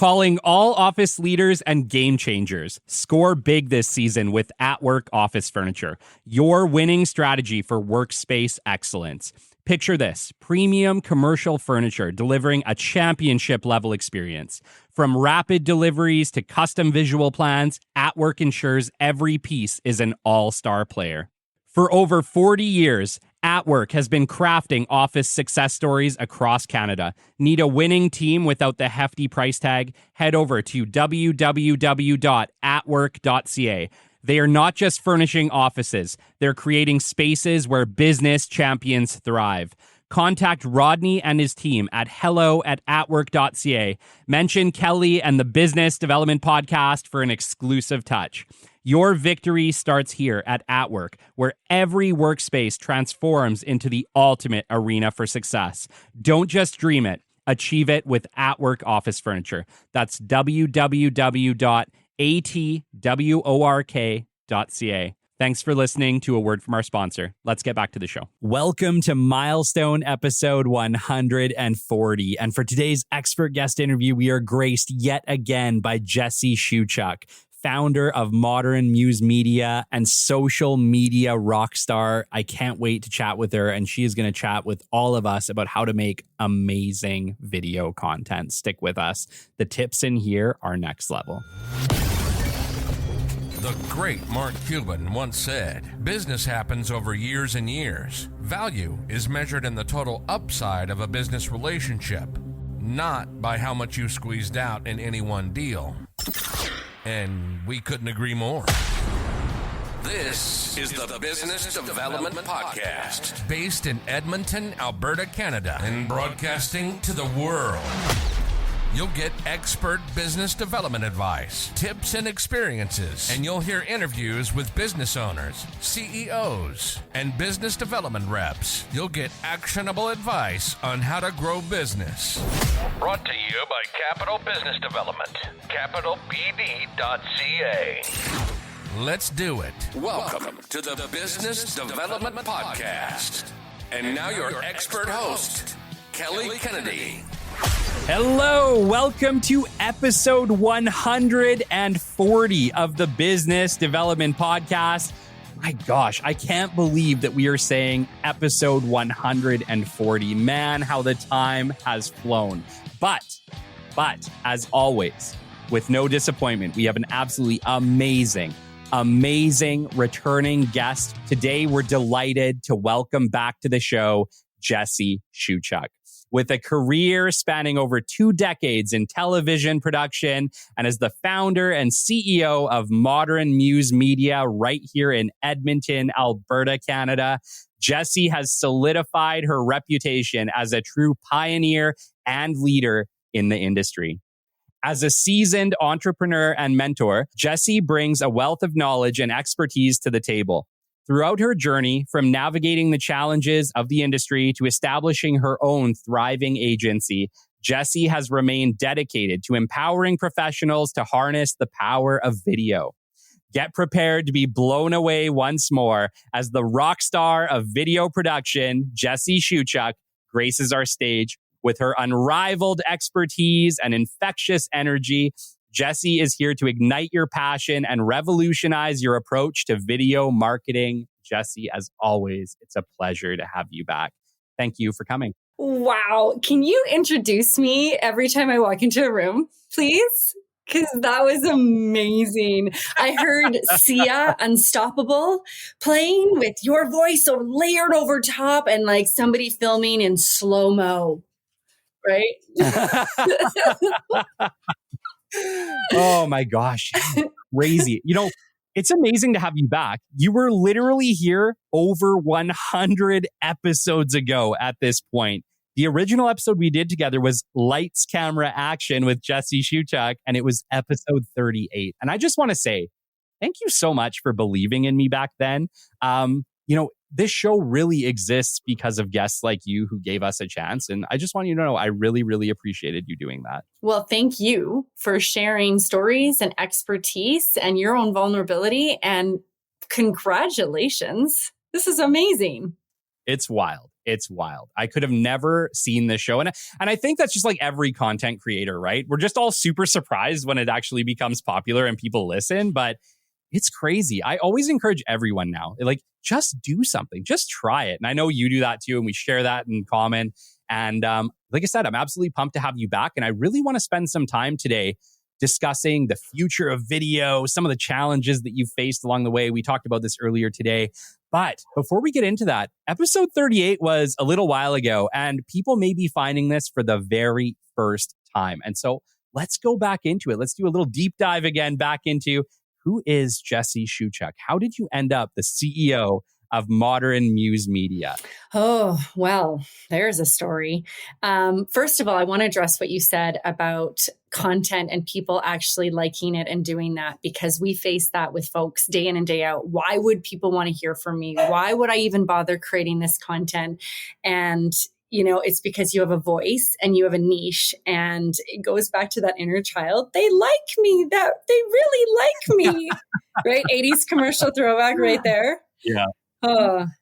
Calling all office leaders and game changers. Score big this season with At-Work Office Furniture, your winning strategy for workspace excellence. Picture this: premium commercial furniture delivering a championship level experience. From rapid deliveries to custom visual plans, At-Work ensures every piece is an all-star player. For over 40 years, At-Work has been crafting office success stories across Canada. Need a winning team without the hefty price tag? Head over to www.atwork.ca. They are not just furnishing offices, they're creating spaces where business champions thrive. Contact Rodney and his team at hello@atwork.ca. Mention Kelly and the Business Development Podcast for an exclusive touch. Your victory starts here at At-Work, where every workspace transforms into the ultimate arena for success. Don't just dream it, achieve it with At-Work Office Furniture. That's www.atwork.ca. Thanks for listening to a word from our sponsor. Let's get back to the show. Welcome to milestone episode 140. And for today's expert guest interview, we are graced yet again by Jesse Schewchuk, founder of Modern Muse Media and social media rock star. I can't wait to chat with her, and she is going to chat with all of us about how to make amazing video content. Stick with us. The tips in here are next level. The great Mark Cuban once said, "Business happens over years and years. Value is measured in the total upside of a business relationship, not by how much you squeezed out in any one deal." And we couldn't agree more. This is the Business Development Podcast, based in Edmonton, Alberta, Canada, and broadcasting to the world. You'll get expert business development advice, tips and experiences, and you'll hear interviews with business owners, CEOs, and business development reps. You'll get actionable advice on how to grow business. Brought to you by Capital Business Development, capitalbd.ca. Let's do it. Welcome to the Business Development Podcast. And now your expert host, Kelly Kennedy. Hello, welcome to episode 140 of the Business Development Podcast. My gosh, I can't believe that we are saying episode 140. Man, how the time has flown. But as always, with no disappointment, we have an absolutely amazing returning guest. Today, we're delighted to welcome back to the show, Jesse Schewchuk. With a career spanning over 2 decades in television production and as the founder and CEO of Modern Muse Media right here in Edmonton, Alberta, Canada, Jesse has solidified her reputation as a true pioneer and leader in the industry. As a seasoned entrepreneur and mentor, Jesse brings a wealth of knowledge and expertise to the table. Throughout her journey, from navigating the challenges of the industry to establishing her own thriving agency, Jesse has remained dedicated to empowering professionals to harness the power of video. Get prepared to be blown away once more as the rock star of video production, Jesse Schewchuk, graces our stage with her unrivaled expertise and infectious energy. Jesse is here to ignite your passion and revolutionize your approach to video marketing. Jesse, as always, it's a pleasure to have you back. Thank you for coming. Wow. Can you introduce me every time I walk into a room, please? Because that was amazing. I heard Sia Unstoppable playing with your voice so layered over top and like somebody filming in slow-mo, right? Oh my gosh. Crazy. You know, it's amazing to have you back. You were literally here over 100 episodes ago at this point. The original episode we did together was Lights, Camera, Action with Jesse Schewchuk, and it was episode 38. And I just want to say, thank you so much for believing in me back then. This show really exists because of guests like you who gave us a chance. And I just want you to know, I really, really appreciated you doing that. Well, thank you for sharing stories and expertise and your own vulnerability. And congratulations. This is amazing. It's wild. It's wild. I could have never seen this show. And I think that's just like every content creator, right? We're just all super surprised when it actually becomes popular and people listen, but it's crazy. I always encourage everyone now, like, just do something, just try it. And I know you do that too. And we share that in common. And like I said, I'm absolutely pumped to have you back. And I really want to spend some time today discussing the future of video, some of the challenges that you've faced along the way. We talked about this earlier today. But before we get into that, episode 38 was a little while ago, and people may be finding this for the very first time. And so let's go back into it. Let's do a little deep dive again back into who is Jesse Schewchuk? How did you end up the CEO of Modern Muse Media? Oh, well, there's a story. First of all, I want to address what you said about content and people actually liking it and doing that, because we face that with folks day in and day out. Why would people want to hear from me? Why would I even bother creating this content? And it's because you have a voice and you have a niche, and it goes back to that inner child. They like me, that they really like me, right? 80s commercial throwback right there. Yeah.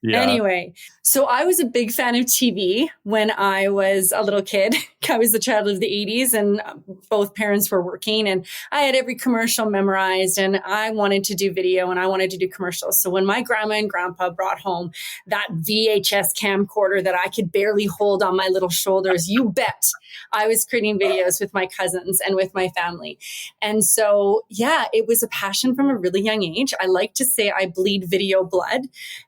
Anyway, so I was a big fan of TV when I was a little kid. I was the child of the 80s, and both parents were working, and I had every commercial memorized, and I wanted to do video and I wanted to do commercials. So when my grandma and grandpa brought home that VHS camcorder that I could barely hold on my little shoulders, you bet I was creating videos with my cousins and with my family. And so, yeah, it was a passion from a really young age. I like to say I bleed video blood.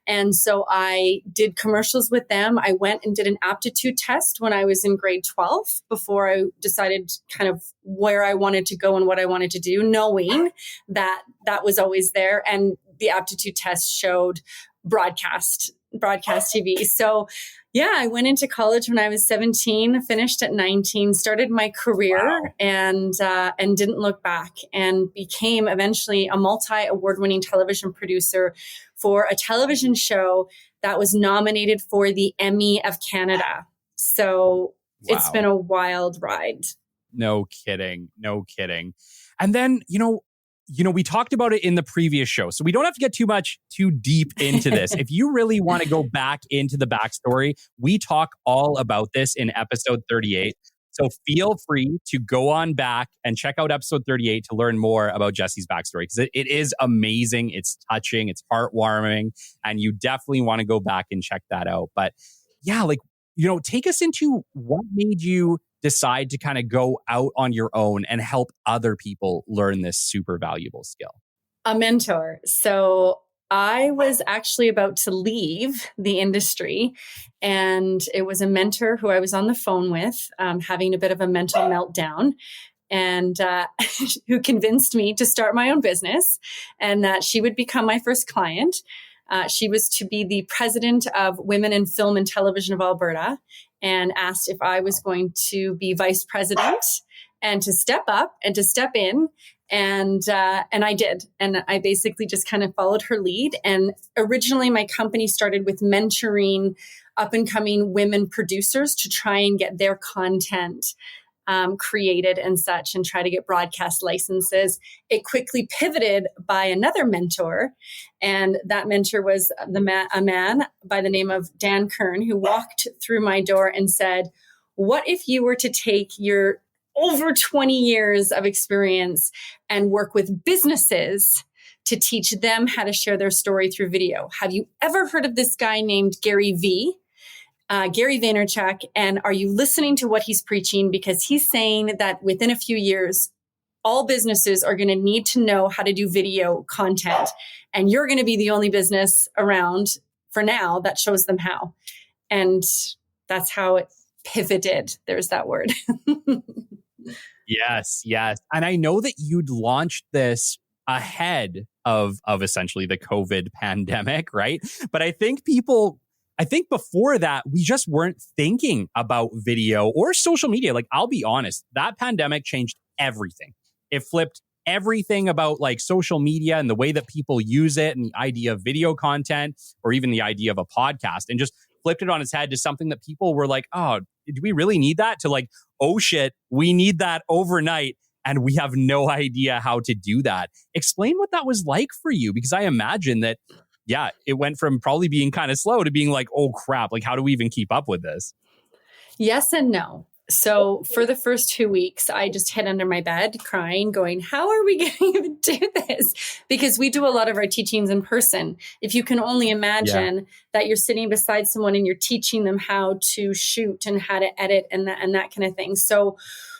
And so I did commercials with them. I went and did an aptitude test when I was in grade 12 before I decided kind of where I wanted to go and what I wanted to do, knowing that that was always there. And the aptitude test showed broadcast TV. So yeah, I went into college when I was 17, finished at 19, started my career. Wow. and didn't look back, and became eventually a multi-award-winning television producer for a television show that was nominated for the Emmy of Canada. So wow. It's been a wild ride. No kidding. And then, we talked about it in the previous show, so we don't have to get too deep into this. If you really want to go back into the backstory, we talk all about this in episode 38. So feel free to go on back and check out episode 38 to learn more about Jesse's backstory, because it is amazing. It's touching. It's heartwarming. And you definitely want to go back and check that out. But yeah, take us into what made you decide to kind of go out on your own and help other people learn this super valuable skill. A mentor. So I was actually about to leave the industry, and it was a mentor who I was on the phone with, having a bit of a mental meltdown, and who convinced me to start my own business and that she would become my first client. She was to be the president of Women in Film and Television of Alberta, and asked if I was going to be vice president and to step up and to step in. And I did. And I basically just kind of followed her lead. And originally my company started with mentoring up and coming women producers to try and get their content created and such, and try to get broadcast licenses. It quickly pivoted by another mentor, and that mentor was a man by the name of Dan Kern, who walked through my door and said, what if you were to take your over 20 years of experience and work with businesses to teach them how to share their story through video? Have you ever heard of this guy named Gary Vaynerchuk, and are you listening to what he's preaching? Because he's saying that within a few years, all businesses are going to need to know how to do video content, and you're going to be the only business around for now that shows them how. And that's how it pivoted. There's that word. Yes. And I know that you'd launched this ahead of essentially the COVID pandemic, right? But I think before that, we just weren't thinking about video or social media. Like, I'll be honest, that pandemic changed everything. It flipped everything about like social media and the way that people use it, and the idea of video content, or even the idea of a podcast, and just flipped it on its head to something that people were like, oh, do we really need that? To like, oh shit, we need that overnight, and we have no idea how to do that. Explain what that was like for you, because I imagine that yeah, it went from probably being kind of slow to being like, oh crap, like how do we even keep up with this? Yes and no. So for the first 2 weeks, I just hid under my bed crying, going, how are we going to do this? Because we do a lot of our teachings in person. If you can only imagine that you're sitting beside someone and you're teaching them how to shoot and how to edit and that kind of thing. So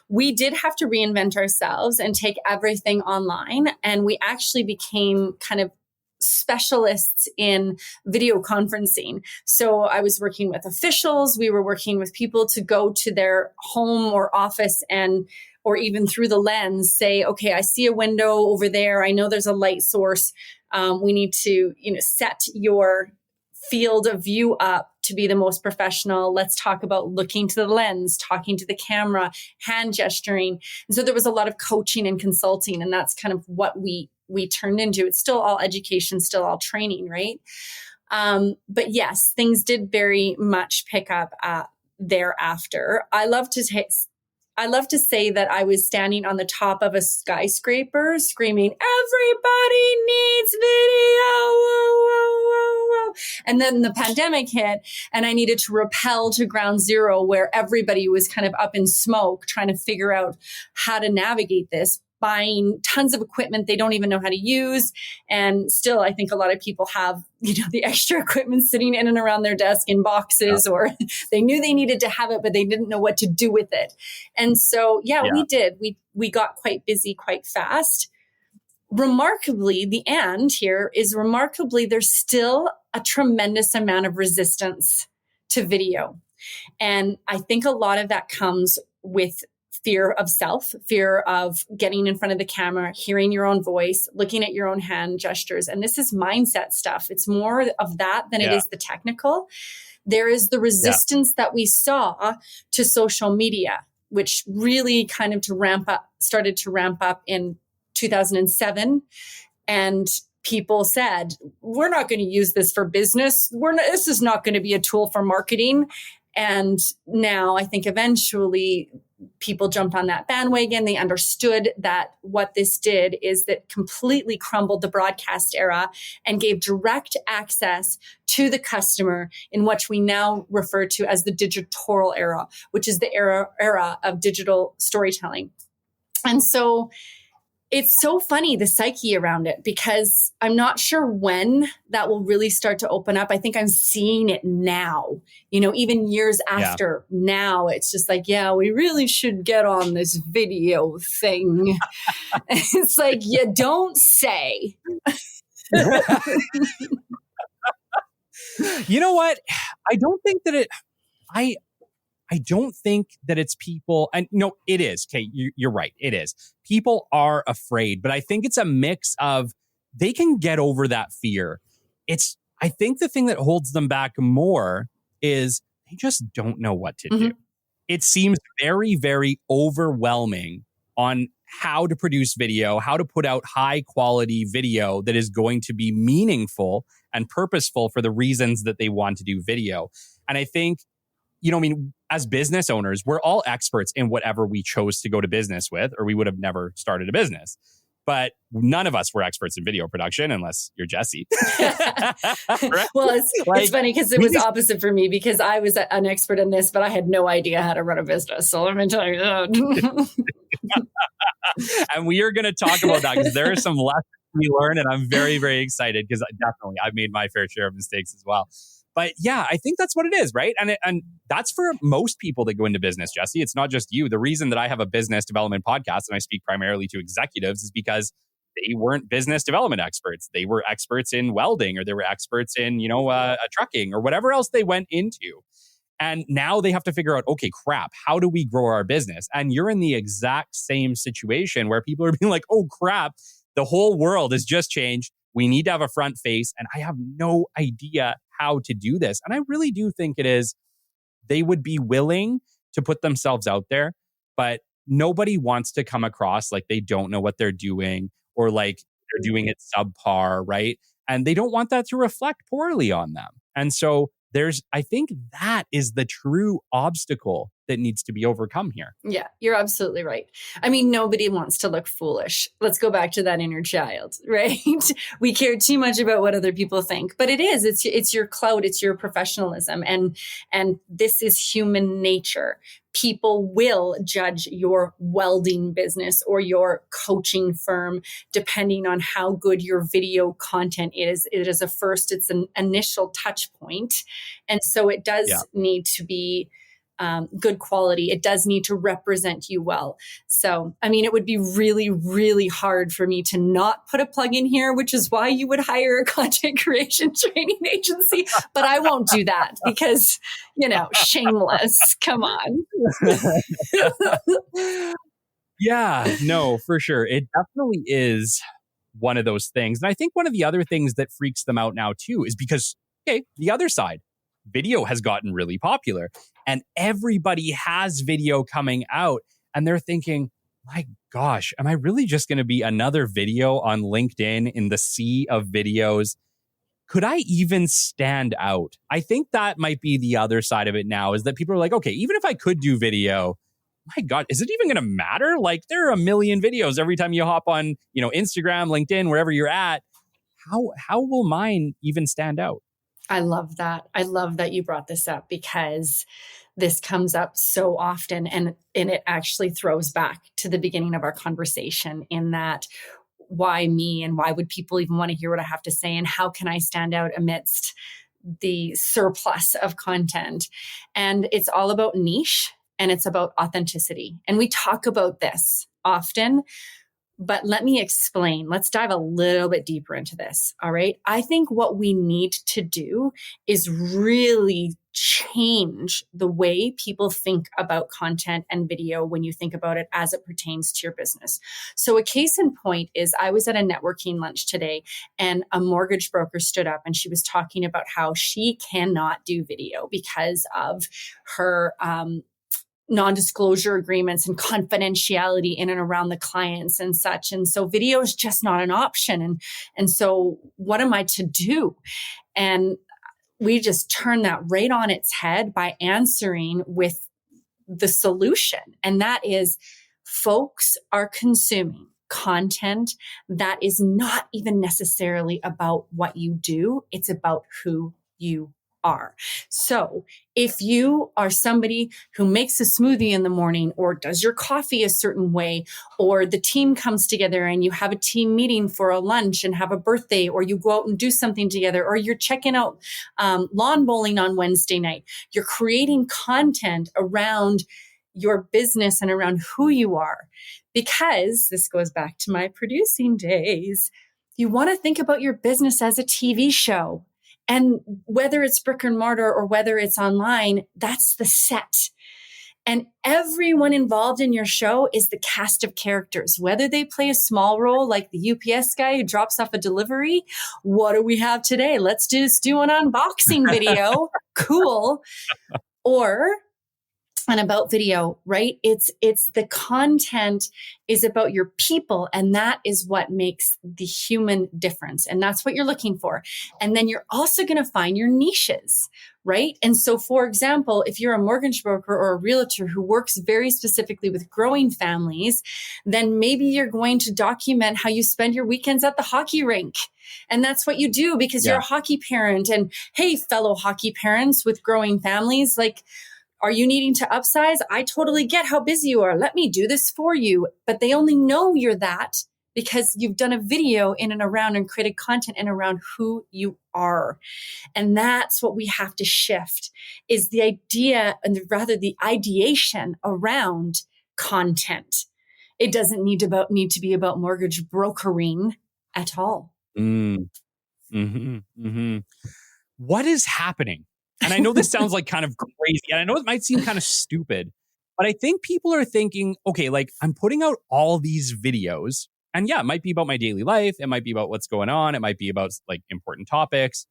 we did have to reinvent ourselves and take everything online. And we actually became kind of specialists in video conferencing. So I was working with officials. We were working with people to go to their home or office and, or even through the lens, say, okay, I see a window over there. I know there's a light source. We need to, set your field of view up to be the most professional. Let's talk about looking to the lens, talking to the camera, hand gesturing. And so there was a lot of coaching and consulting, and that's kind of what we turned into. It's still all education, still all training, right? But yes, things did very much pick up thereafter. I love to say that I was standing on the top of a skyscraper screaming, everybody needs video. Whoa, whoa, whoa, whoa. And then the pandemic hit and I needed to rappel to ground zero where everybody was kind of up in smoke trying to figure out how to navigate this, buying tons of equipment they don't even know how to use. And still, I think a lot of people have, the extra equipment sitting in and around their desk in boxes, or they knew they needed to have it, but they didn't know what to do with it. And so, we did. We got quite busy quite fast. Remarkably, the end here is remarkably, there's still a tremendous amount of resistance to video. And I think a lot of that comes with fear of self, fear of getting in front of the camera, hearing your own voice, looking at your own hand gestures. And this is mindset stuff. It's more of that than it is the technical. There is the resistance that we saw to social media, which really kind of started to ramp up in 2007. And people said, we're not going to use this for business. This is not going to be a tool for marketing. And now I think eventually people jumped on that bandwagon. They understood that what this did is that completely crumbled the broadcast era and gave direct access to the customer in what we now refer to as the digital era, which is the era of digital storytelling. And so it's so funny, the psyche around it, because I'm not sure when that will really start to open up. I think I'm seeing it now, even years after now, it's just like, we really should get on this video thing. It's like, you don't say. You know what? I don't think that I don't think that it's people, and no, it is. Okay, you're right. It is. People are afraid, but I think it's a mix of they can get over that fear. I think the thing that holds them back more is they just don't know what to do. It seems very, very overwhelming on how to produce video, how to put out high quality video that is going to be meaningful and purposeful for the reasons that they want to do video. And I think, as business owners, we're all experts in whatever we chose to go to business with, or we would have never started a business. But none of us were experts in video production unless you're Jesse. Well, it's funny because it was opposite for me, because I was an expert in this, but I had no idea how to run a business. So let me tell you that. And we are going to talk about that because there are some lessons we learned, and I'm very, very excited because definitely I've made my fair share of mistakes as well. But I think that's what it is, right? And that's for most people that go into business, Jesse. It's not just you. The reason that I have a business development podcast and I speak primarily to executives is because they weren't business development experts. They were experts in welding, or they were experts in, trucking or whatever else they went into. And now they have to figure out, okay, crap, how do we grow our business? And you're in the exact same situation where people are being like, oh, crap, the whole world has just changed. We need to have a front face. And I have no idea how to do this. And I really do think it is, they would be willing to put themselves out there, but nobody wants to come across like they don't know what they're doing, or like they're doing it subpar, right? And they don't want that to reflect poorly on them. And so I think that is the true obstacle that needs to be overcome here. Yeah, you're absolutely right. I mean, nobody wants to look foolish. Let's go back to that inner child, right? We care too much about what other people think, but it's your clout, it's your professionalism. And this is human nature. People will judge your welding business or your coaching firm, depending on how good your video content is. It is it's an initial touch point. And so it does need to be good quality. It does need to represent you well. So, I mean, it would be really, really hard for me to not put a plug in here, which is why you would hire a content creation training agency. But I won't do that because, shameless. Come on. Yeah, no, for sure. It definitely is one of those things. And I think one of the other things that freaks them out now too is because, the other side, video has gotten really popular and everybody has video coming out and they're thinking, my gosh, am I really just going to be another video on LinkedIn in the sea of videos? Could I even stand out? I think that might be the other side of it now, is that people are like, okay, even if I could do video, my God, is it even going to matter? Like, there are a million videos every time you hop on, Instagram, LinkedIn, wherever you're at. How will mine even stand out? I love that. I love that you brought this up because this comes up so often and it actually throws back to the beginning of our conversation in that why me and why would people even want to hear what I have to say and how can I stand out amidst the surplus of content? And it's all about niche and it's about authenticity. And we talk about this often. But let me explain. Let's dive a little bit deeper into this. All right. I think what we need to do is really change the way people think about content and video when you think about it as it pertains to your business. So a case in point is I was at a networking lunch today and a mortgage broker stood up and she was talking about how she cannot do video because of her, non-disclosure agreements and confidentiality in and around the clients and such. And so video is just not an option. And so what am I to do? And we just turn that right on its head by answering with the solution. And that is folks are consuming content that is not even necessarily about what you do. It's about who you are. So if you are somebody who makes a smoothie in the morning or does your coffee a certain way, or the team comes together and you have a team meeting for a lunch and have a birthday, or you go out and do something together, or you're checking out lawn bowling on Wednesday night, you're creating content around your business and around who you are. Because this goes back to my producing days, you want to think about your business as a TV show. And whether it's brick and mortar or whether it's online, that's the set. And everyone involved in your show is the cast of characters, whether they play a small role like the UPS guy who drops off a delivery. What do we have today? Let's just do an unboxing video. Cool. Or an about video, right? It's the content is about your people. And that is what makes the human difference. And that's what you're looking for. And then you're also going to find your niches, right? And so, for example, if you're a mortgage broker or a realtor who works very specifically with growing families, then maybe you're going to document how you spend your weekends at the hockey rink. And that's what you do because you're a hockey parent. And hey, fellow hockey parents with growing families, like, are you needing to upsize? I totally get how busy you are. Let me do this for you. But they only know you're that because you've done a video in and around and created content in and around who you are. And that's what we have to shift is the idea and rather the ideation around content. It doesn't need to be about mortgage brokering at all. What is happening? And I know this sounds like kind of crazy, and I know it might seem kind of stupid, but I think people are thinking, okay, like I'm putting out all these videos, and yeah, it might be about my daily life. It might be about what's going on. It might be about like important topics,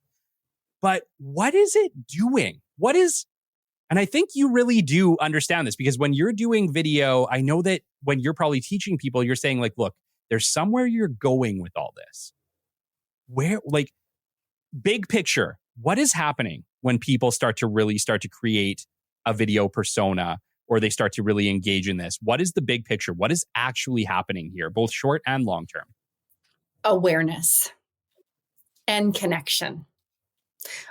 but what is it doing? And I think you really do understand this because when you're doing video, I know that when you're probably teaching people, you're saying like, look, there's somewhere you're going with all this. Where, like, big picture, what is happening when people start to create a video persona or they start to really engage in this? What is the big picture? What is actually happening here, both short and long term? Awareness and connection.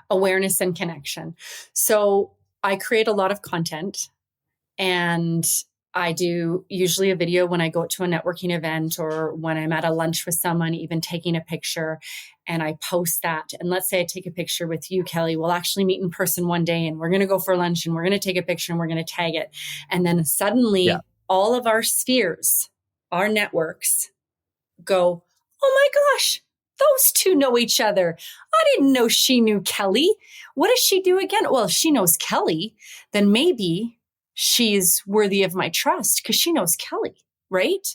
Awareness and connection. So I create a lot of content, and I do usually a video when I go to a networking event or when I'm at a lunch with someone, even taking a picture, and I post that. And let's say I take a picture with you, Kelly. We'll actually meet in person one day, and we're going to go for lunch, and we're going to take a picture, and we're going to tag it. And then suddenly all of our spheres, our networks go, oh my gosh, those two know each other. I didn't know she knew Kelly. What does she do again? Well, if she knows Kelly, then maybe she's worthy of my trust because she knows Kelly, right?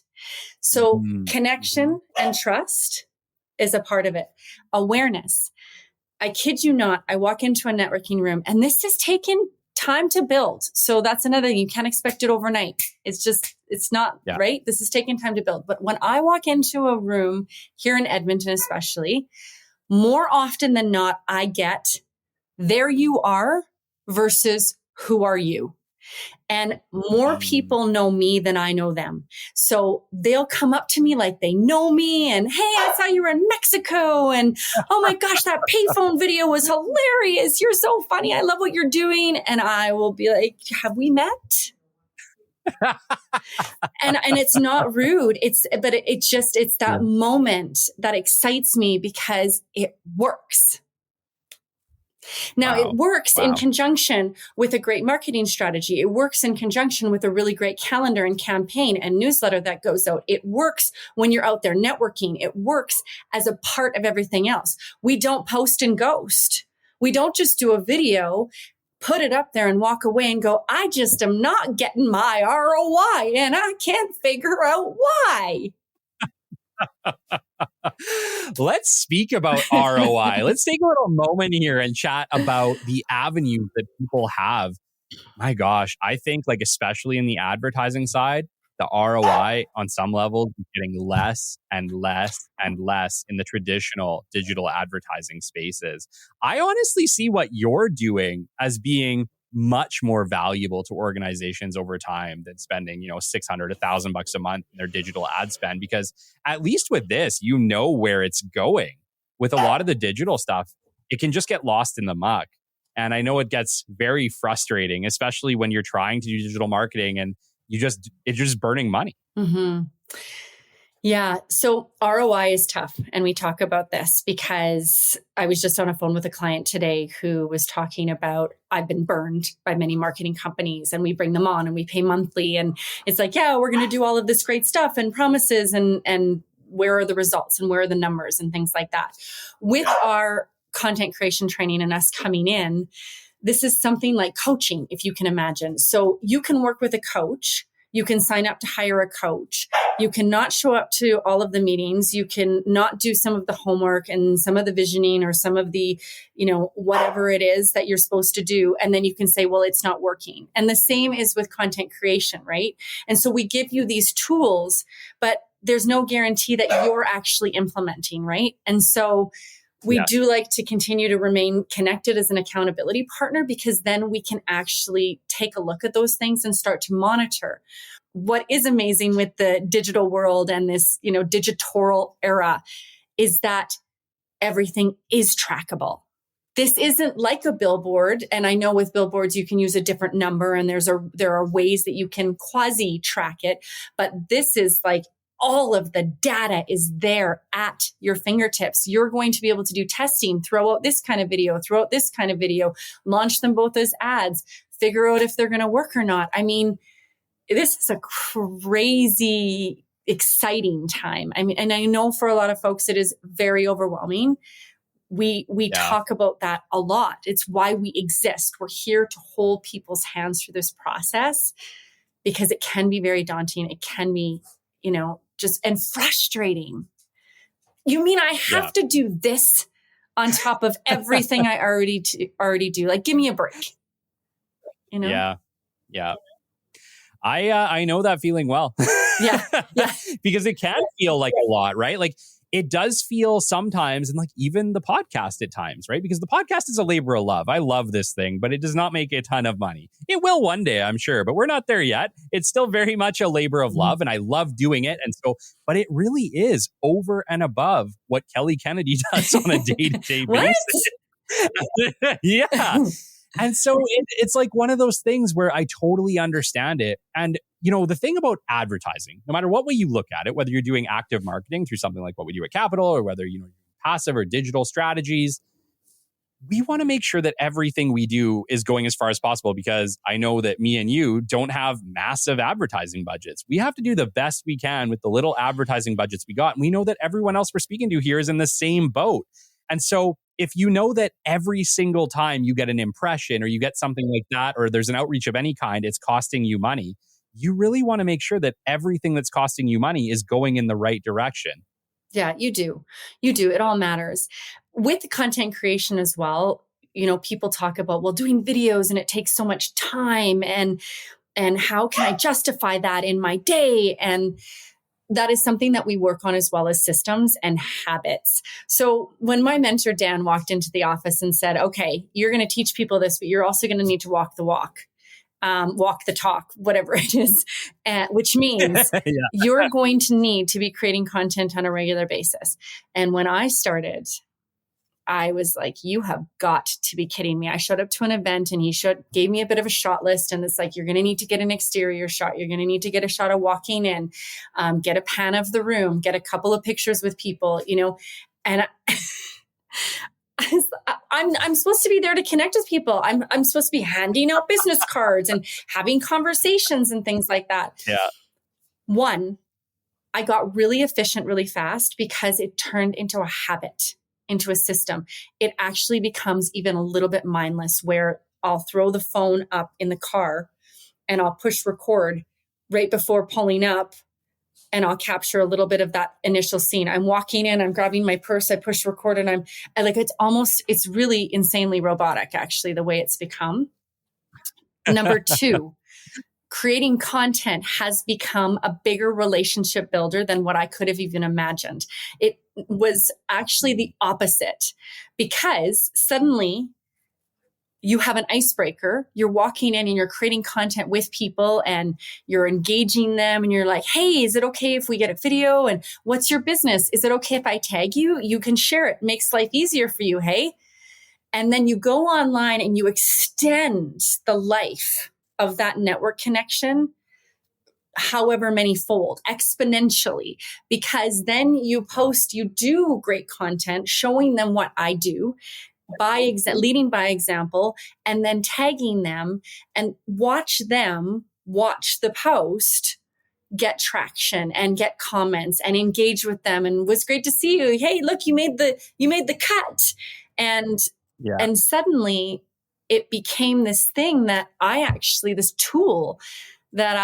So connection and trust is a part of it. Awareness. I kid you not, I walk into a networking room, and this has taken time to build. So that's another thing. You can't expect it overnight. It's not right. This is taking time to build. But when I walk into a room here in Edmonton, especially, more often than not, I get, there you are versus who are you? And more people know me than I know them. So they'll come up to me like they know me and, hey, I saw you were in Mexico. And oh my gosh, that payphone video was hilarious. You're so funny. I love what you're doing. And I will be like, have we met? and it's not rude. It's that moment that excites me because it works. Now, it works in conjunction with a great marketing strategy. It works in conjunction with a really great calendar and campaign and newsletter that goes out. It works when you're out there networking. It works as a part of everything else. We don't post and ghost. We don't just do a video, put it up there and walk away and go, I just am not getting my ROI and I can't figure out why. Let's speak about ROI. Let's take a little moment here and chat about the avenues that people have. My gosh, I think like especially in the advertising side, the ROI on some levels is getting less and less and less in the traditional digital advertising spaces. I honestly see what you're doing as being much more valuable to organizations over time than spending, $600, $1,000 a month in their digital ad spend, because at least with this, you know where it's going. With a lot of the digital stuff, it can just get lost in the muck. And I know it gets very frustrating, especially when you're trying to do digital marketing and it's just burning money. Mm-hmm. Yeah. So ROI is tough. And we talk about this because I was just on a phone with a client today who was talking about, I've been burned by many marketing companies and we bring them on and we pay monthly. And it's like, yeah, we're going to do all of this great stuff and promises and where are the results and where are the numbers and things like that. With our content creation training and us coming in, this is something like coaching, if you can imagine. So you can work with a coach. You can sign up to hire a coach. You cannot show up to all of the meetings. You can not do some of the homework and some of the visioning or some of the, whatever it is that you're supposed to do. And then you can say, well, it's not working. And the same is with content creation, right? And so we give you these tools, but there's no guarantee that you're actually implementing, right? And so we do like to continue to remain connected as an accountability partner, because then we can actually take a look at those things and start to monitor. What is amazing with the digital world and this, digital era is that everything is trackable. This isn't like a billboard. And I know with billboards, you can use a different number and there are ways that you can quasi track it. But this is like, all of the data is there at your fingertips. You're going to be able to do testing, throw out this kind of video, throw out this kind of video, launch them both as ads, figure out if they're going to work or not. I mean, this is a crazy, exciting time. I mean, and I know for a lot of folks, it is very overwhelming. We talk about that a lot. It's why we exist. We're here to hold people's hands through this process because it can be very daunting. It can be, and frustrating. You mean I have to do this on top of everything I already do? Like, give me a break. Yeah. I know that feeling well. Yeah. Because it can feel like a lot, right? Like it does feel sometimes, and like even the podcast at times, right? Because the podcast is a labor of love. I love this thing, but it does not make a ton of money. It will one day, I'm sure, but we're not there yet. It's still very much a labor of love, and I love doing it. And so, but it really is over and above what Kelly Kennedy does on a day-to-day basis. Yeah. And so it's like one of those things where I totally understand it. And, you know, the thing about advertising, no matter what way you look at it, whether you're doing active marketing through something like what we do at Capital, or whether, you know, passive or digital strategies, we want to make sure that everything we do is going as far as possible, because I know that me and you don't have massive advertising budgets. We have to do the best we can with the little advertising budgets we got. And we know that everyone else we're speaking to here is in the same boat. And so if you know that every single time you get an impression or you get something like that, or there's an outreach of any kind, it's costing you money, you really want to make sure that everything that's costing you money is going in the right direction. Yeah, you do. You do. It all matters. With content creation as well, you know, people talk about, well, doing videos and it takes so much time, and how can I justify that in my day? And that is something that we work on, as well as systems and habits. So when my mentor, Dan, walked into the office and said, okay, you're going to teach people this, but you're also going to need to walk the walk, walk the talk, whatever it is, which means you're going to need to be creating content on a regular basis. And when I started, I was like, you have got to be kidding me. I showed up to an event and he gave me a bit of a shot list. And it's like, you're going to need to get an exterior shot. You're going to need to get a shot of walking in, get a pan of the room, get a couple of pictures with people, you know, and I'm supposed to be there to connect with people. I'm supposed to be handing out business cards and having conversations and things like that. Yeah. One, I got really efficient really fast because it turned into a habit, into a system. It actually becomes even a little bit mindless, where I'll throw the phone up in the car and I'll push record right before pulling up, and I'll capture a little bit of that initial scene. I'm walking in, I'm grabbing my purse, I push record, and I like, it's really insanely robotic, actually, the way it's become. Number two, creating content has become a bigger relationship builder than what I could have even imagined. It was actually the opposite, because suddenly you have an icebreaker. You're walking in and you're creating content with people and you're engaging them, and you're like, hey, is it okay if we get a video? And what's your business? Is it okay if I tag you? You can share it. Makes life easier for you. Hey. And then you go online and you extend the life of that network connection however many fold, exponentially, because then you do great content showing them what I do, leading by example, and then tagging them, and watch the post get traction and get comments and engage with them. And was great to see you. Hey, look, you made the cut. And suddenly it became this thing that this tool that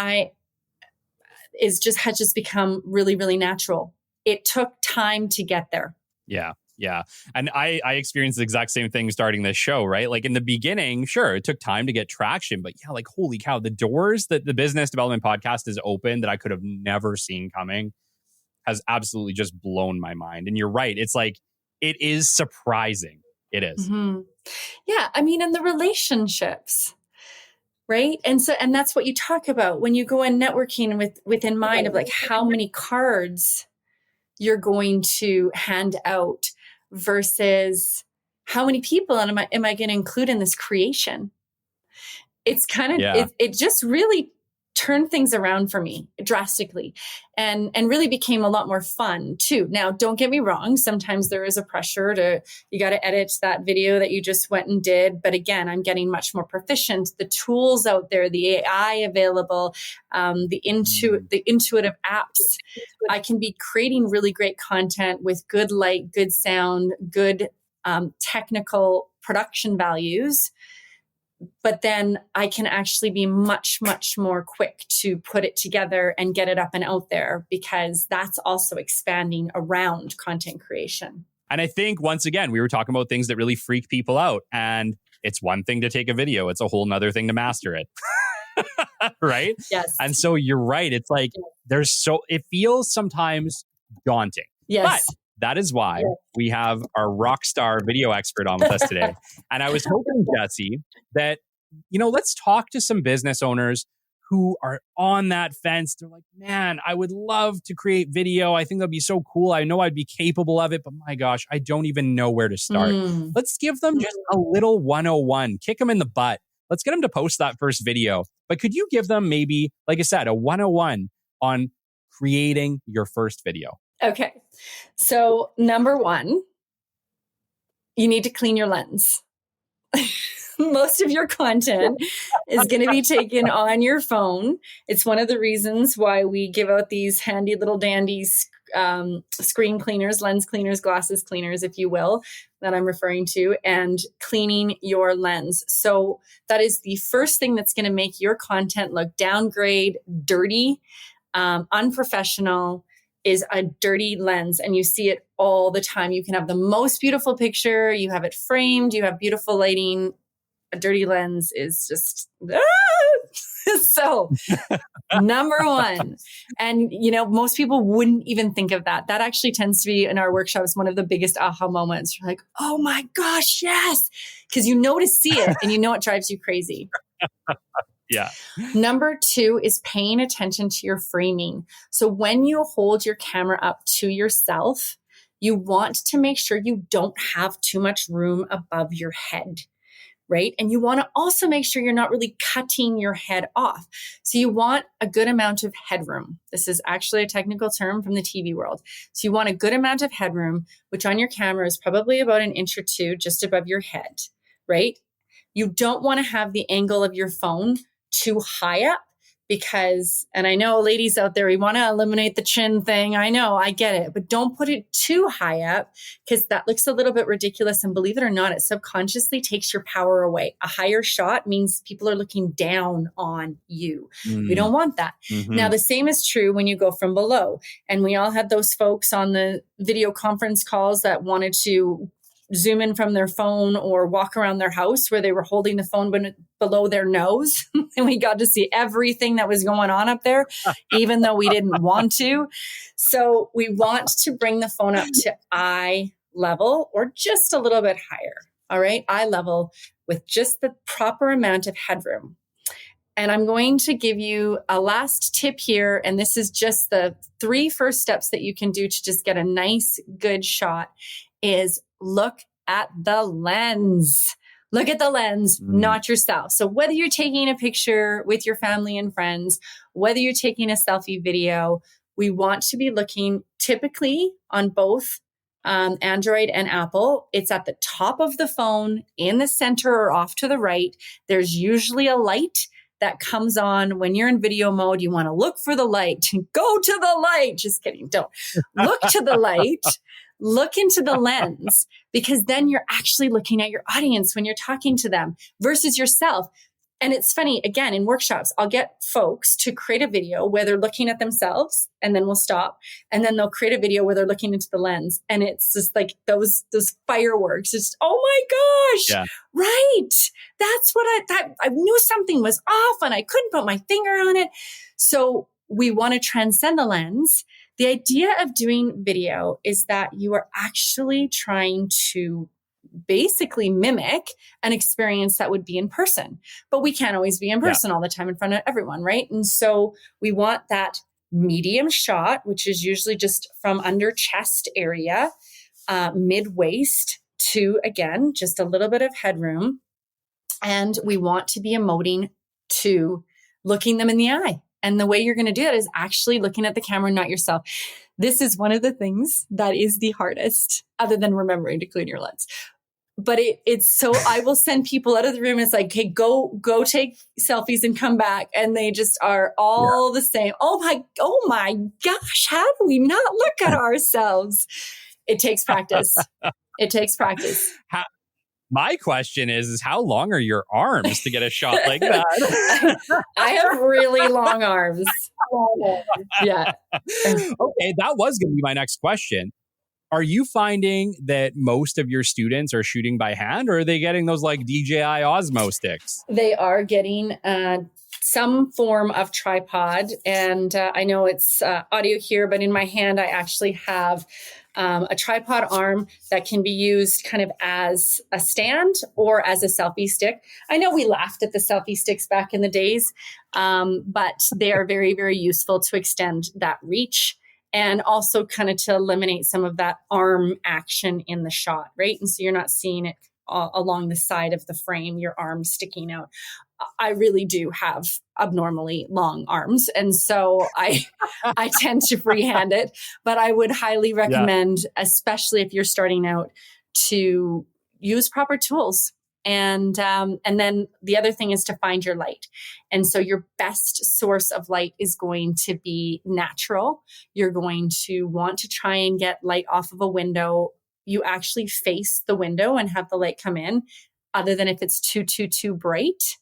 had just become really, really natural. It took time to get there. Yeah. Yeah. And I experienced the exact same thing starting this show, right? Like in the beginning, sure, it took time to get traction, but yeah, like, holy cow, the doors that the Business Development Podcast has opened that I could have never seen coming has absolutely just blown my mind. And you're right. It's like, it is surprising. It is. Mm-hmm. Yeah. I mean, and the relationships, right? And that's what you talk about when you go in networking within mind of like how many cards you're going to hand out versus how many people am I going to include in this creation? It's kind of, it just really turned things around for me drastically and really became a lot more fun too. Now, don't get me wrong. Sometimes there is a pressure you got to edit that video that you just went and did. But again, I'm getting much more proficient. The tools out there, the AI available, the intuitive apps, I can be creating really great content with good light, good sound, good technical production values. But then I can actually be much, much more quick to put it together and get it up and out there, because that's also expanding around content creation. And I think, once again, we were talking about things that really freak people out. And it's one thing to take a video. It's a whole nother thing to master it. Right? Yes. And so you're right. It's like, it feels sometimes daunting. Yes. But That is why we have our rock star video expert on with us today. And I was hoping, Jesse, that, let's talk to some business owners who are on that fence. They're like, man, I would love to create video. I think that'd be so cool. I know I'd be capable of it, but my gosh, I don't even know where to start. Let's give them just a little 101, kick them in the butt. Let's get them to post that first video. But could you give them maybe, like I said, a 101 on creating your first video? Okay. So number one, you need to clean your lens. Most of your content is going to be taken on your phone. It's one of the reasons why we give out these handy little dandies, screen cleaners, lens cleaners, glasses cleaners, if you will, that I'm referring to, and cleaning your lens. So that is the first thing that's going to make your content look downgrade, dirty, unprofessional, is a dirty lens. And you see it all the time. You can have the most beautiful picture, you have it framed, you have beautiful lighting. A dirty lens is just, so number one. And, most people wouldn't even think of that. That actually tends to be in our workshops, one of the biggest aha moments. You're like, oh my gosh, yes. Because to see it and it drives you crazy. Yeah. Number two is paying attention to your framing. So when you hold your camera up to yourself, you want to make sure you don't have too much room above your head, right? And you want to also make sure you're not really cutting your head off. So you want a good amount of headroom. This is actually a technical term from the TV world. So you want a good amount of headroom, which on your camera is probably about an inch or two just above your head, right? You don't want to have the angle of your phone too high up because, and I know ladies out there, we want to eliminate the chin thing. I know, I get it, but don't put it too high up because that looks a little bit ridiculous. And believe it or not, it subconsciously takes your power away. A higher shot means people are looking down on you. We don't want that. Now, the same is true when you go from below. And we all had those folks on the video conference calls that wanted to zoom in from their phone or walk around their house where they were holding the phone below their nose. And we got to see everything that was going on up there, even though we didn't want to. So we want to bring the phone up to eye level or just a little bit higher. All right. Eye level with just the proper amount of headroom. And I'm going to give you a last tip here. And this is just the 3 first steps that you can do to just get a nice, good shot is look at the lens. Look at the lens, not yourself. So whether you're taking a picture with your family and friends, whether you're taking a selfie video, we want to be looking typically on both Android and Apple. It's at the top of the phone, in the center or off to the right. There's usually a light that comes on when you're in video mode. You want to look for the light. Go to the light. Just kidding. Don't. Look to the light. Look into the lens because then you're actually looking at your audience when you're talking to them versus yourself. And it's funny, again, in workshops, I'll get folks to create a video where they're looking at themselves and then we'll stop. And then they'll create a video where they're looking into the lens. And it's just like those fireworks. It's, oh my gosh, right. That's what I knew something was off and I couldn't put my finger on it. So we want to transcend the lens. The idea of doing video is that you are actually trying to basically mimic an experience that would be in person, but we can't always be in person all the time in front of everyone, right? And so we want that medium shot, which is usually just from under chest area, mid waist to, again, just a little bit of headroom. And we want to be emoting to looking them in the eye. And the way you're going to do that is actually looking at the camera, not yourself. This is one of the things that is the hardest, other than remembering to clean your lens. But it's so, I will send people out of the room. And it's like, okay, go take selfies and come back. And they just are all the same. Oh my gosh, how do we not look at ourselves? It takes practice. It takes practice. My question is how long are your arms to get a shot like that? I have really long arms. Yeah. Okay, that was going to be my next question. Are you finding that most of your students are shooting by hand, or are they getting those like DJI Osmo sticks? They are getting some form of tripod. And I know it's audio here, but in my hand, I actually have a tripod arm that can be used kind of as a stand or as a selfie stick. I know we laughed at the selfie sticks back in the days, but they are very, very useful to extend that reach and also kind of to eliminate some of that arm action in the shot, right? And so you're not seeing it along the side of the frame, your arm sticking out. I really do have abnormally long arms. And so I tend to freehand it, but I would highly recommend, especially if you're starting out, to use proper tools. And then the other thing is to find your light. And so your best source of light is going to be natural. You're going to want to try and get light off of a window. You actually face the window and have the light come in, other than if it's too bright.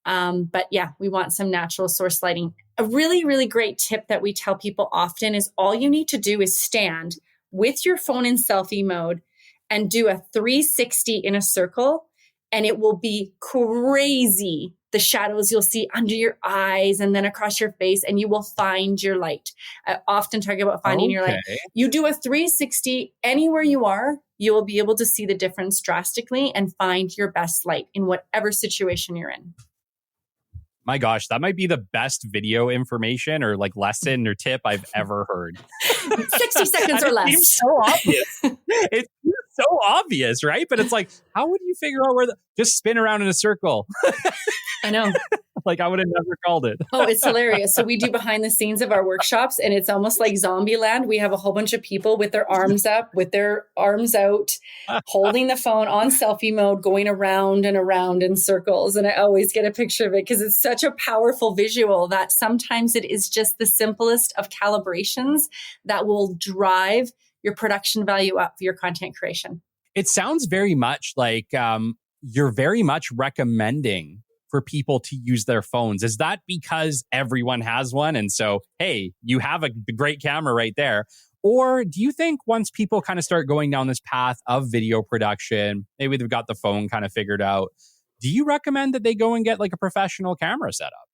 But yeah, we want some natural source lighting. A really, really great tip that we tell people often is all you need to do is stand with your phone in selfie mode and do a 360 in a circle, and it will be crazy. The shadows you'll see under your eyes and then across your face, and you will find your light. I often talk about finding your light. You do a 360 anywhere you are, you will be able to see the difference drastically and find your best light in whatever situation you're in. My gosh, that might be the best video information or like lesson or tip I've ever heard. 60 seconds or less. It seems so obvious. It's so obvious, right? But it's like, how would you figure out just spin around in a circle? I know. Like I would have never called it. Oh, it's hilarious. So we do behind the scenes of our workshops, and it's almost like zombie land. We have a whole bunch of people with their arms up, with their arms out, holding the phone on selfie mode, going around and around in circles. And I always get a picture of it because it's such a powerful visual that sometimes it is just the simplest of calibrations that will drive your production value up for your content creation. It sounds very much like you're very much recommending for people to use their phones. Is that because everyone has one? And so, hey, you have a great camera right there. Or do you think once people kind of start going down this path of video production, maybe they've got the phone kind of figured out, do you recommend that they go and get like a professional camera setup?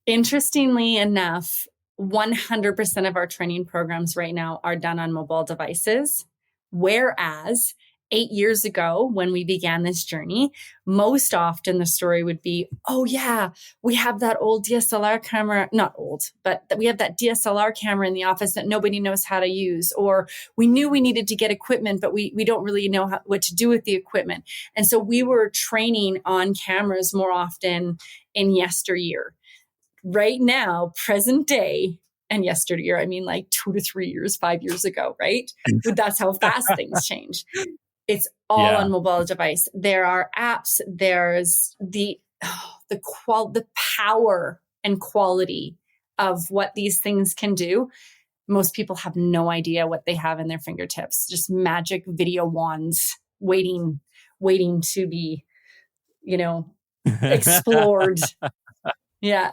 Interestingly enough, 100% of our training programs right now are done on mobile devices. Whereas 8 years ago, when we began this journey, most often the story would be, oh yeah, we have that old DSLR camera, not old, but we have that DSLR camera in the office that nobody knows how to use. Or we knew we needed to get equipment, but we don't really know what to do with the equipment. And so we were training on cameras more often in yesteryear. Right now, present day, and yesteryear, I mean like 2 to 3 years, 5 years ago, right? But that's how fast things change. It's all on mobile device. There are apps. There's the power and quality of what these things can do. Most people have no idea what they have in their fingertips. Just magic video wands waiting to be, explored. Yeah.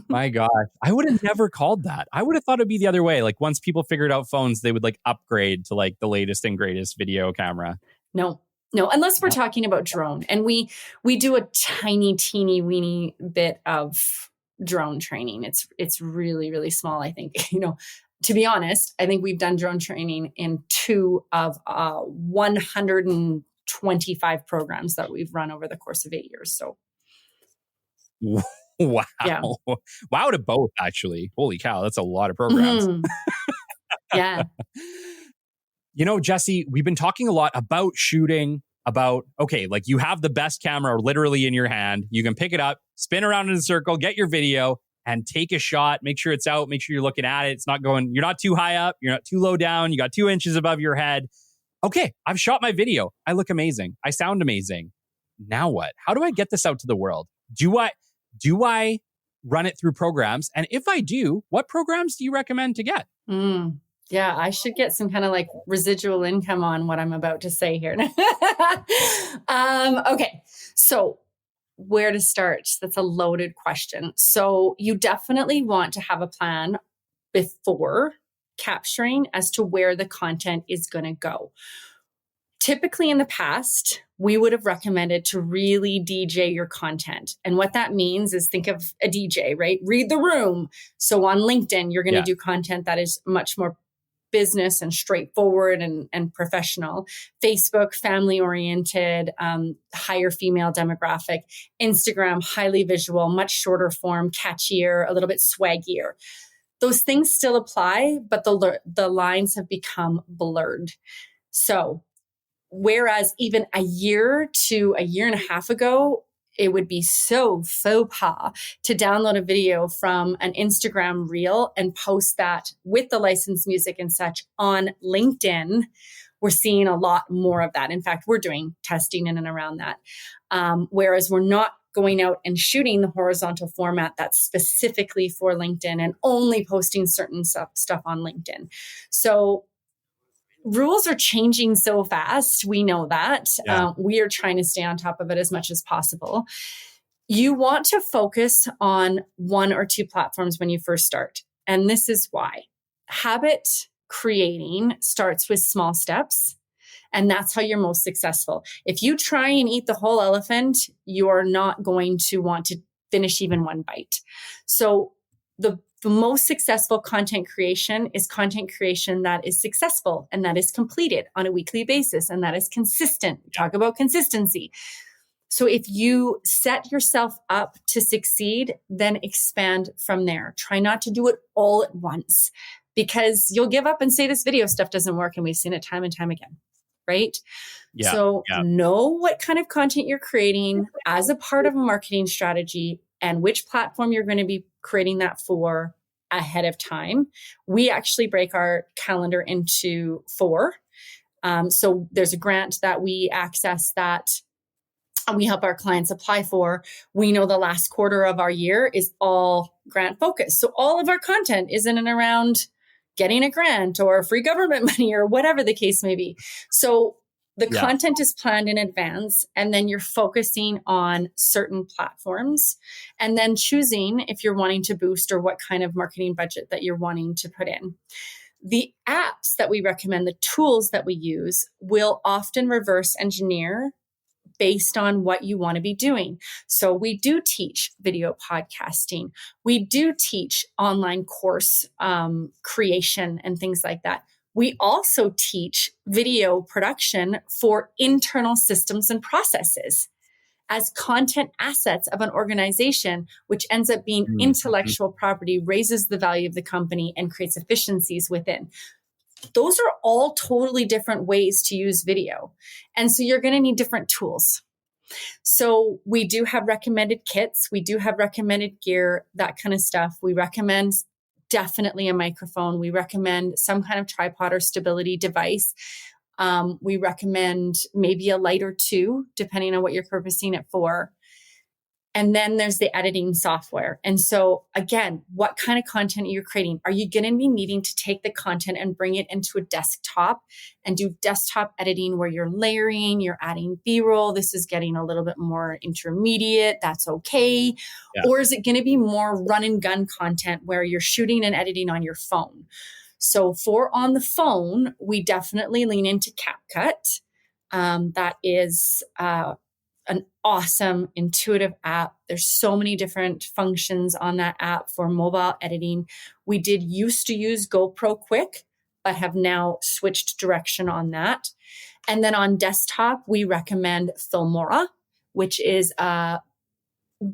My gosh. I would have never called that. I would have thought it'd be the other way. Like once people figured out phones, they would like upgrade to like the latest and greatest video camera. No, unless we're talking about drone. And we do a tiny, teeny, weeny bit of drone training. It's really, really small. I think, to be honest, I think we've done drone training in 2 of 125 programs that we've run over the course of 8 years. So. Wow. Yeah. Wow to both, actually. Holy cow, that's a lot of programs. Mm-hmm. Yeah. Jesse, we've been talking a lot about shooting, like you have the best camera literally in your hand. You can pick it up, spin around in a circle, get your video, and take a shot. Make sure it's out. Make sure you're looking at it. It's not you're not too high up. You're not too low down. You got 2 inches above your head. Okay, I've shot my video. I look amazing. I sound amazing. Now what? How do I get this out to the world? Do I run it through programs? And if I do, what programs do you recommend to get? Yeah, I should get some kind of like residual income on what I'm about to say here. Okay, so where to start? That's a loaded question. So you definitely want to have a plan before capturing as to where the content is going to go. Typically in the past, we would have recommended to really DJ your content. And what that means is think of a DJ, right? Read the room. So on LinkedIn, you're going to do content that is much more business and straightforward and professional. Facebook, family oriented, higher female demographic. Instagram, highly visual, much shorter form, catchier, a little bit swaggier. Those things still apply, but the lines have become blurred. So whereas even a year to a year and a half ago, it would be so faux pas to download a video from an Instagram reel and post that with the licensed music and such on LinkedIn. We're seeing a lot more of that. In fact, we're doing testing in and around that. Whereas we're not going out and shooting the horizontal format that's specifically for LinkedIn and only posting certain stuff on LinkedIn. So rules are changing so fast. We know that. Yeah. We are trying to stay on top of it as much as possible. You want to focus on one or two platforms when you first start. And this is why. Habit creating starts with small steps. And that's how you're most successful. If you try and eat the whole elephant, you're not going to want to finish even one bite. So the most successful content creation is content creation that is successful and that is completed on a weekly basis and that is consistent. Talk about consistency. So if you set yourself up to succeed, then expand from there. Try not to do it all at once because you'll give up and say this video stuff doesn't work. And we've seen it time and time again, right? Yeah. So know what kind of content you're creating as a part of a marketing strategy and which platform you're going to be creating that for ahead of time. We actually break our calendar into 4. So there's a grant that we access that we help our clients apply for. We know the last quarter of our year is all grant focused. So all of our content is in and around getting a grant or free government money or whatever the case may be. So the content is planned in advance, and then you're focusing on certain platforms and then choosing if you're wanting to boost or what kind of marketing budget that you're wanting to put in. The apps that we recommend, the tools that we use, will often reverse engineer based on what you want to be doing. So we do teach video podcasting. We do teach online course creation and things like that. We also teach video production for internal systems and processes as content assets of an organization, which ends up being intellectual property, raises the value of the company, and creates efficiencies within. Those are all totally different ways to use video. And so you're going to need different tools. So we do have recommended kits. We do have recommended gear, that kind of stuff. We recommend definitely a microphone. We recommend some kind of tripod or stability device. We recommend maybe a light or two, depending on what you're purposing it for. And then there's the editing software. And so again, what kind of content are you creating? Are you going to be needing to take the content and bring it into a desktop and do desktop editing where you're layering, you're adding B-roll? This is getting a little bit more intermediate. That's okay. Yeah. Or is it going to be more run and gun content where you're shooting and editing on your phone? So for on the phone, we definitely lean into CapCut. That is an awesome, intuitive app. There's so many different functions on that app for mobile editing. We did used to use GoPro Quick, but have now switched direction on that. And then on desktop, we recommend Filmora, which is a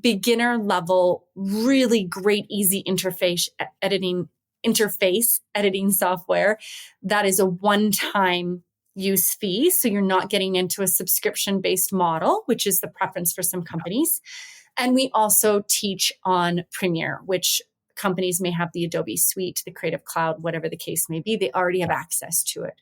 beginner level, really great, easy interface editing software that is a one-time use fee. So you're not getting into a subscription-based model, which is the preference for some companies. And we also teach on Premiere, which companies may have the Adobe Suite, the Creative Cloud, whatever the case may be. They already have access to it.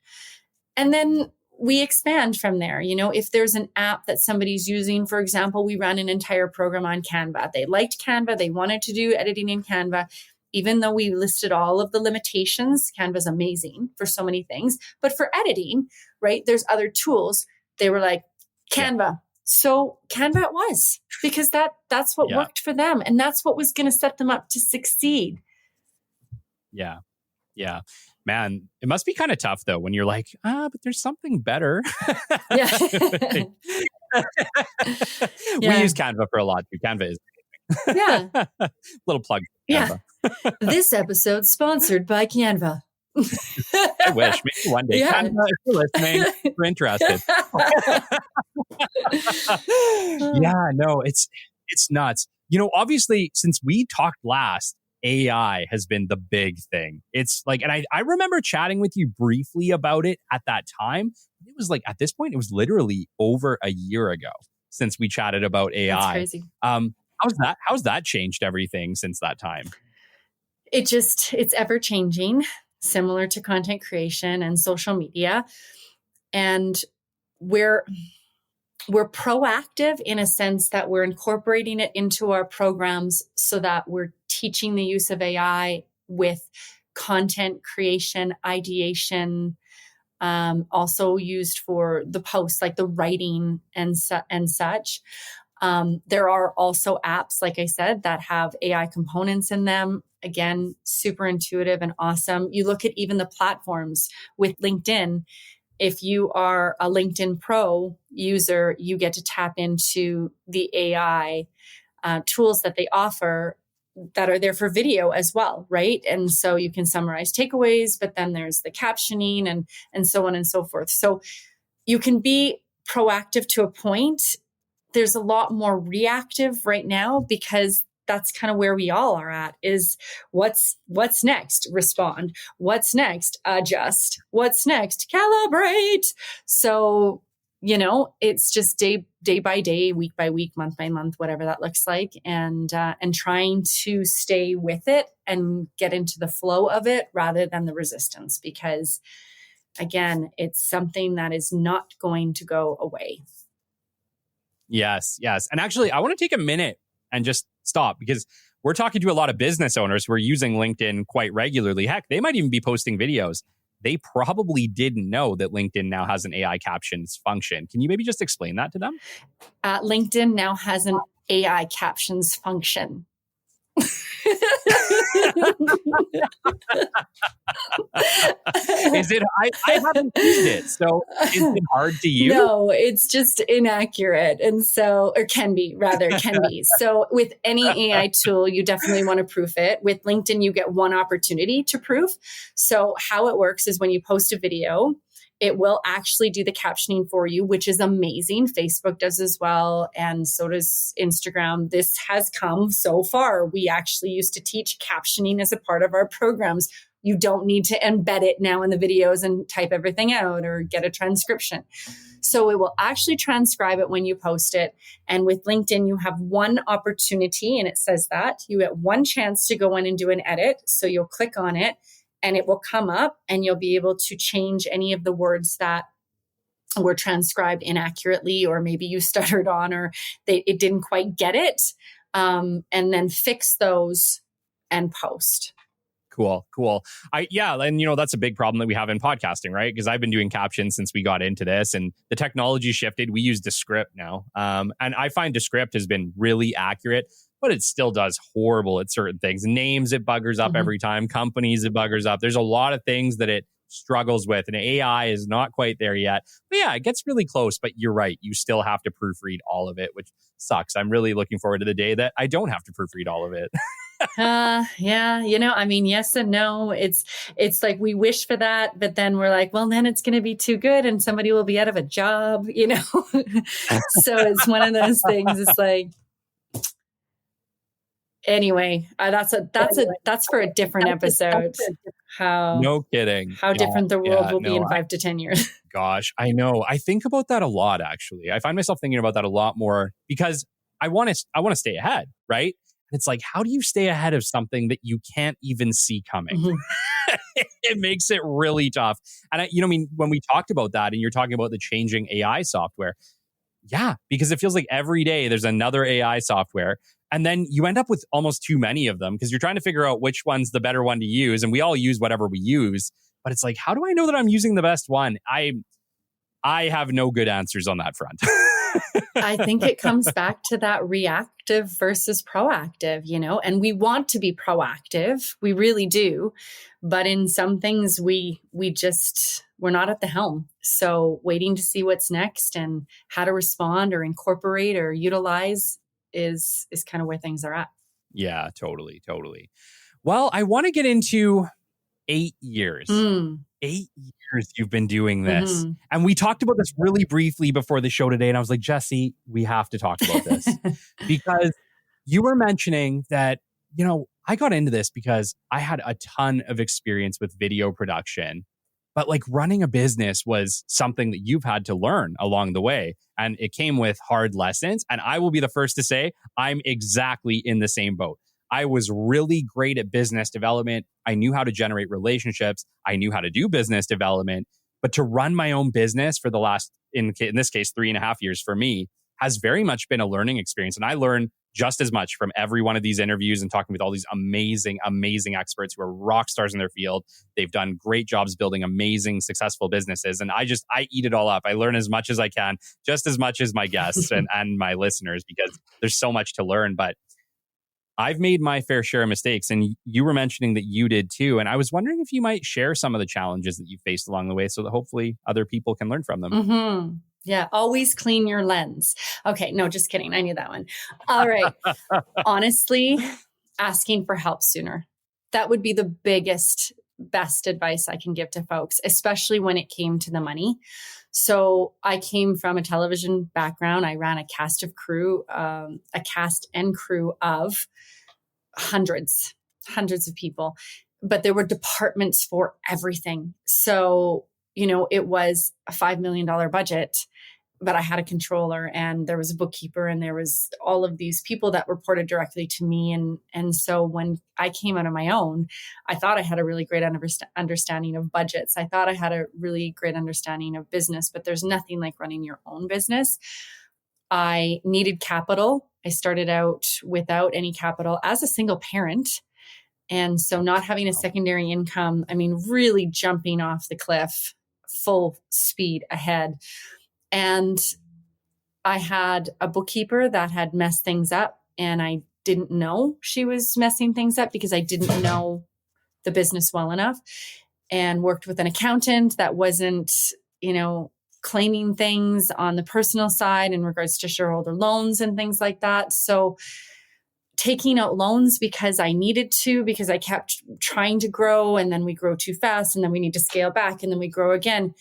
And then we expand from there. You know, if there's an app that somebody's using, for example, we ran an entire program on Canva. They liked Canva. They wanted to do editing in Canva. Even though we listed all of the limitations, Canva's amazing for so many things. But for editing, right, there's other tools. They were like, Canva. Yeah. So Canva it was, because that's what worked for them. And that's what was going to set them up to succeed. Yeah. Yeah. Man, it must be kind of tough, though, when you're like, but there's something better. Yeah. We use Canva for a lot, too. Canva is yeah. Little plug. Yeah. This episode sponsored by Canva. I wish. Maybe one day. Yeah. Canada, if you're listening, if you're interested. Yeah, no, it's nuts. Obviously, since we talked last, AI has been the big thing. It's like, and I remember chatting with you briefly about it at that time. It was like, at this point, it was literally over a year ago since we chatted about AI. That's crazy. How's that changed everything since that time? It's ever changing, similar to content creation and social media. And we're proactive in a sense that we're incorporating it into our programs so that we're teaching the use of AI with content creation, ideation, also used for the posts, like the writing and such. There are also apps, like I said, that have AI components in them. Again, super intuitive and awesome. You look at even the platforms with LinkedIn. If you are a LinkedIn Pro user, you get to tap into the AI tools that they offer that are there for video as well, right? And so you can summarize takeaways, but then there's the captioning and so on and so forth. So you can be proactive to a point. There's a lot more reactive right now because that's kind of where we all are at, is what's next? Respond. What's next? Adjust. What's next? Calibrate. So, it's just day by day, week by week, month by month, whatever that looks like. And trying to stay with it and get into the flow of it rather than the resistance, because again, it's something that is not going to go away. Yes. And actually, I want to take a minute and just stop, because we're talking to a lot of business owners who are using LinkedIn quite regularly. Heck, they might even be posting videos. They probably didn't know that LinkedIn now has an AI captions function. Can you maybe just explain that to them? LinkedIn now has an AI captions function. Is it? I haven't used it, so is it hard to use? No, it's just inaccurate, and so, or can be. So with any AI tool, you definitely want to proof it. With LinkedIn, you get one opportunity to proof. So how it works is when you post a video, it will actually do the captioning for you, which is amazing. Facebook does as well, and so does Instagram. This has come so far. We actually used to teach captioning as a part of our programs. You don't need to embed it now in the videos and type everything out or get a transcription. So it will actually transcribe it when you post it. And with LinkedIn, you have one opportunity, and it says that you get one chance to go in and do an edit. So you'll click on it, and it will come up, and you'll be able to change any of the words that were transcribed inaccurately, or maybe you stuttered on, or it didn't quite get it, and then fix those and post. Cool. And that's a big problem that we have in podcasting, right? Because I've been doing captions since we got into this, and the technology shifted. We use Descript now. And I find Descript has been really accurate, but it still does horrible at certain things. Names, it buggers up every time. Companies, it buggers up. There's a lot of things that it struggles with, and AI is not quite there yet. But yeah, it gets really close, but you're right. You still have to proofread all of it, which sucks. I'm really looking forward to the day that I don't have to proofread all of it. Yeah, yes and no. It's like we wish for that, but then we're like, well, then it's going to be too good and somebody will be out of a job, So it's one of those things. It's like, anyway, that's for a different episode. No kidding. How different the world will be in 5 to 10 years. Gosh, I know. I think about that a lot, actually. I find myself thinking about that a lot more because I want to stay ahead, right? It's like, how do you stay ahead of something that you can't even see coming? Mm-hmm. It makes it really tough. And when we talked about that and you're talking about the changing AI software, yeah, because it feels like every day there's another AI software. And then you end up with almost too many of them because you're trying to figure out which one's the better one to use. And we all use whatever we use. But it's like, how do I know that I'm using the best one? I have no good answers on that front. I think it comes back to that reactive versus proactive, and we want to be proactive. We really do. But in some things, we're not at the helm. So waiting to see what's next and how to respond or incorporate or utilize is kind of where things are at. Yeah, totally. Well, I want to get into 8 years. Mm. 8 years you've been doing this. Mhm. And we talked about this really briefly before the show today. And I was like, Jesse, we have to talk about this because you were mentioning that, I got into this because I had a ton of experience with video production, but like running a business was something that you've had to learn along the way. And it came with hard lessons. And I will be the first to say, I'm exactly in the same boat. I was really great at business development. I knew how to generate relationships. I knew how to do business development. But to run my own business for the last, in this case, 3.5 years for me, has very much been a learning experience. And I learned just as much from every one of these interviews and talking with all these amazing, amazing experts who are rock stars in their field. They've done great jobs building amazing, successful businesses. And I eat it all up. I learn as much as I can, just as much as my guests and my listeners, because there's so much to learn. But I've made my fair share of mistakes, and you were mentioning that you did too. And I was wondering if you might share some of the challenges that you faced along the way so that hopefully other people can learn from them. Mm-hmm. Yeah. Always clean your lens. Okay. No, just kidding. I knew that one. All right. Honestly, asking for help sooner. That would be the best advice I can give to folks, especially when it came to the money. So I came from a television background. I ran a cast and crew of hundreds of people, but there were departments for everything. So, it was a $5 million budget, but I had a controller and there was a bookkeeper and there was all of these people that reported directly to me. And so when I came out on my own, I thought I had a really great understanding of budgets. I thought I had a really great understanding of business, but there's nothing like running your own business. I needed capital. I started out without any capital as a single parent. And so not having a secondary income, really jumping off the cliff, full speed ahead. And I had a bookkeeper that had messed things up, and I didn't know she was messing things up because I didn't know the business well enough, and worked with an accountant that wasn't, claiming things on the personal side in regards to shareholder loans and things like that. So taking out loans because I needed to, because I kept trying to grow, and then we grow too fast, and then we need to scale back, and then we grow again.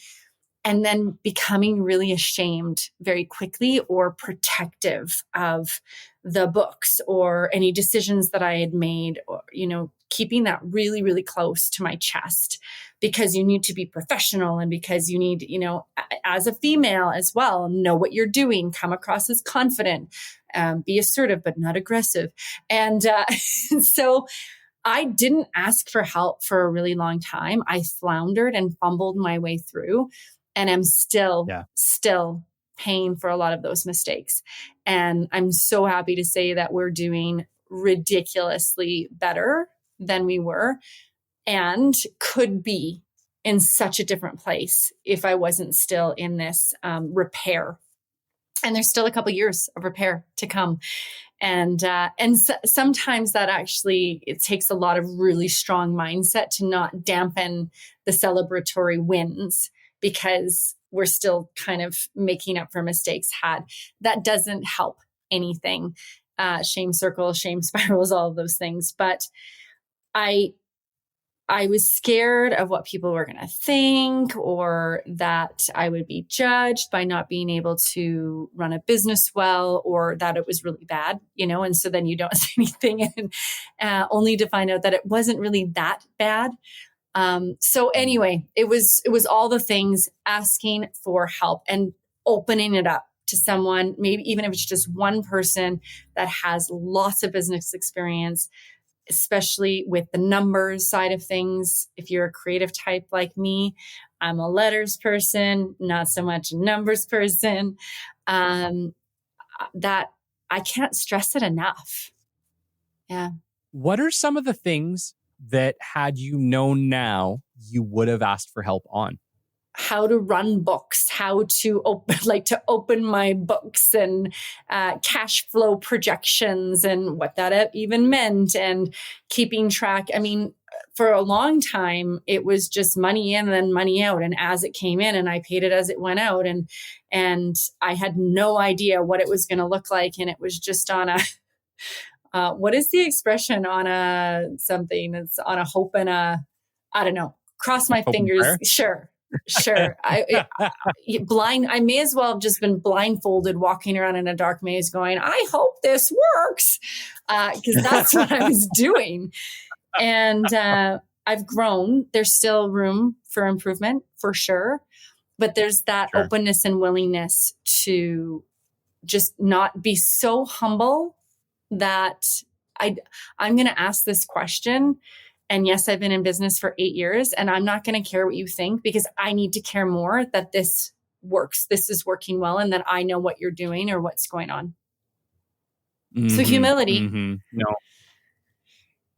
And then becoming really ashamed very quickly or protective of the books or any decisions that I had made, or, keeping that really, really close to my chest, because you need to be professional and because you need, as a female as well, know what you're doing, come across as confident, be assertive, but not aggressive. And so I didn't ask for help for a really long time. I floundered and fumbled my way through. And I'm still paying for a lot of those mistakes. And I'm so happy to say that we're doing ridiculously better than we were, and could be in such a different place if I wasn't still in this repair. And there's still a couple years of repair to come. And sometimes that actually, it takes a lot of really strong mindset to not dampen the celebratory wins, because we're still kind of making up for mistakes had. That doesn't help anything. Shame circles, shame spirals, all of those things. But I was scared of what people were going to think, or that I would be judged by not being able to run a business well, or that it was really bad, and so then you don't say anything, and only to find out that it wasn't really that bad. So anyway, it was all the things, asking for help and opening it up to someone, maybe even if it's just one person that has lots of business experience, especially with the numbers side of things. If you're a creative type like me, I'm a letters person, not so much a numbers person. That I can't stress it enough. Yeah. What are some of the things that, had you known now, you would have asked for help on? How to run books, how to open my books, and cash flow projections, and what that even meant, and keeping track. For a long time, it was just money in and then money out. And as it came in, and I paid it as it went out. And I had no idea what it was going to look like. And it was just on a, what is the expression, on a something? It's on a hope and a, I don't know, cross my Open fingers. prayer? Sure. I may as well have just been blindfolded walking around in a dark maze going, I hope this works. Because that's what I was doing. And I've grown. There's still room for improvement for sure. But there's that openness and willingness to just not be so humble that I'm going to ask this question. And yes, I've been in business for 8 years, and I'm not going to care what you think, because I need to care more that this works. This is working well, and that I know what you're doing or what's going on. So humility. No.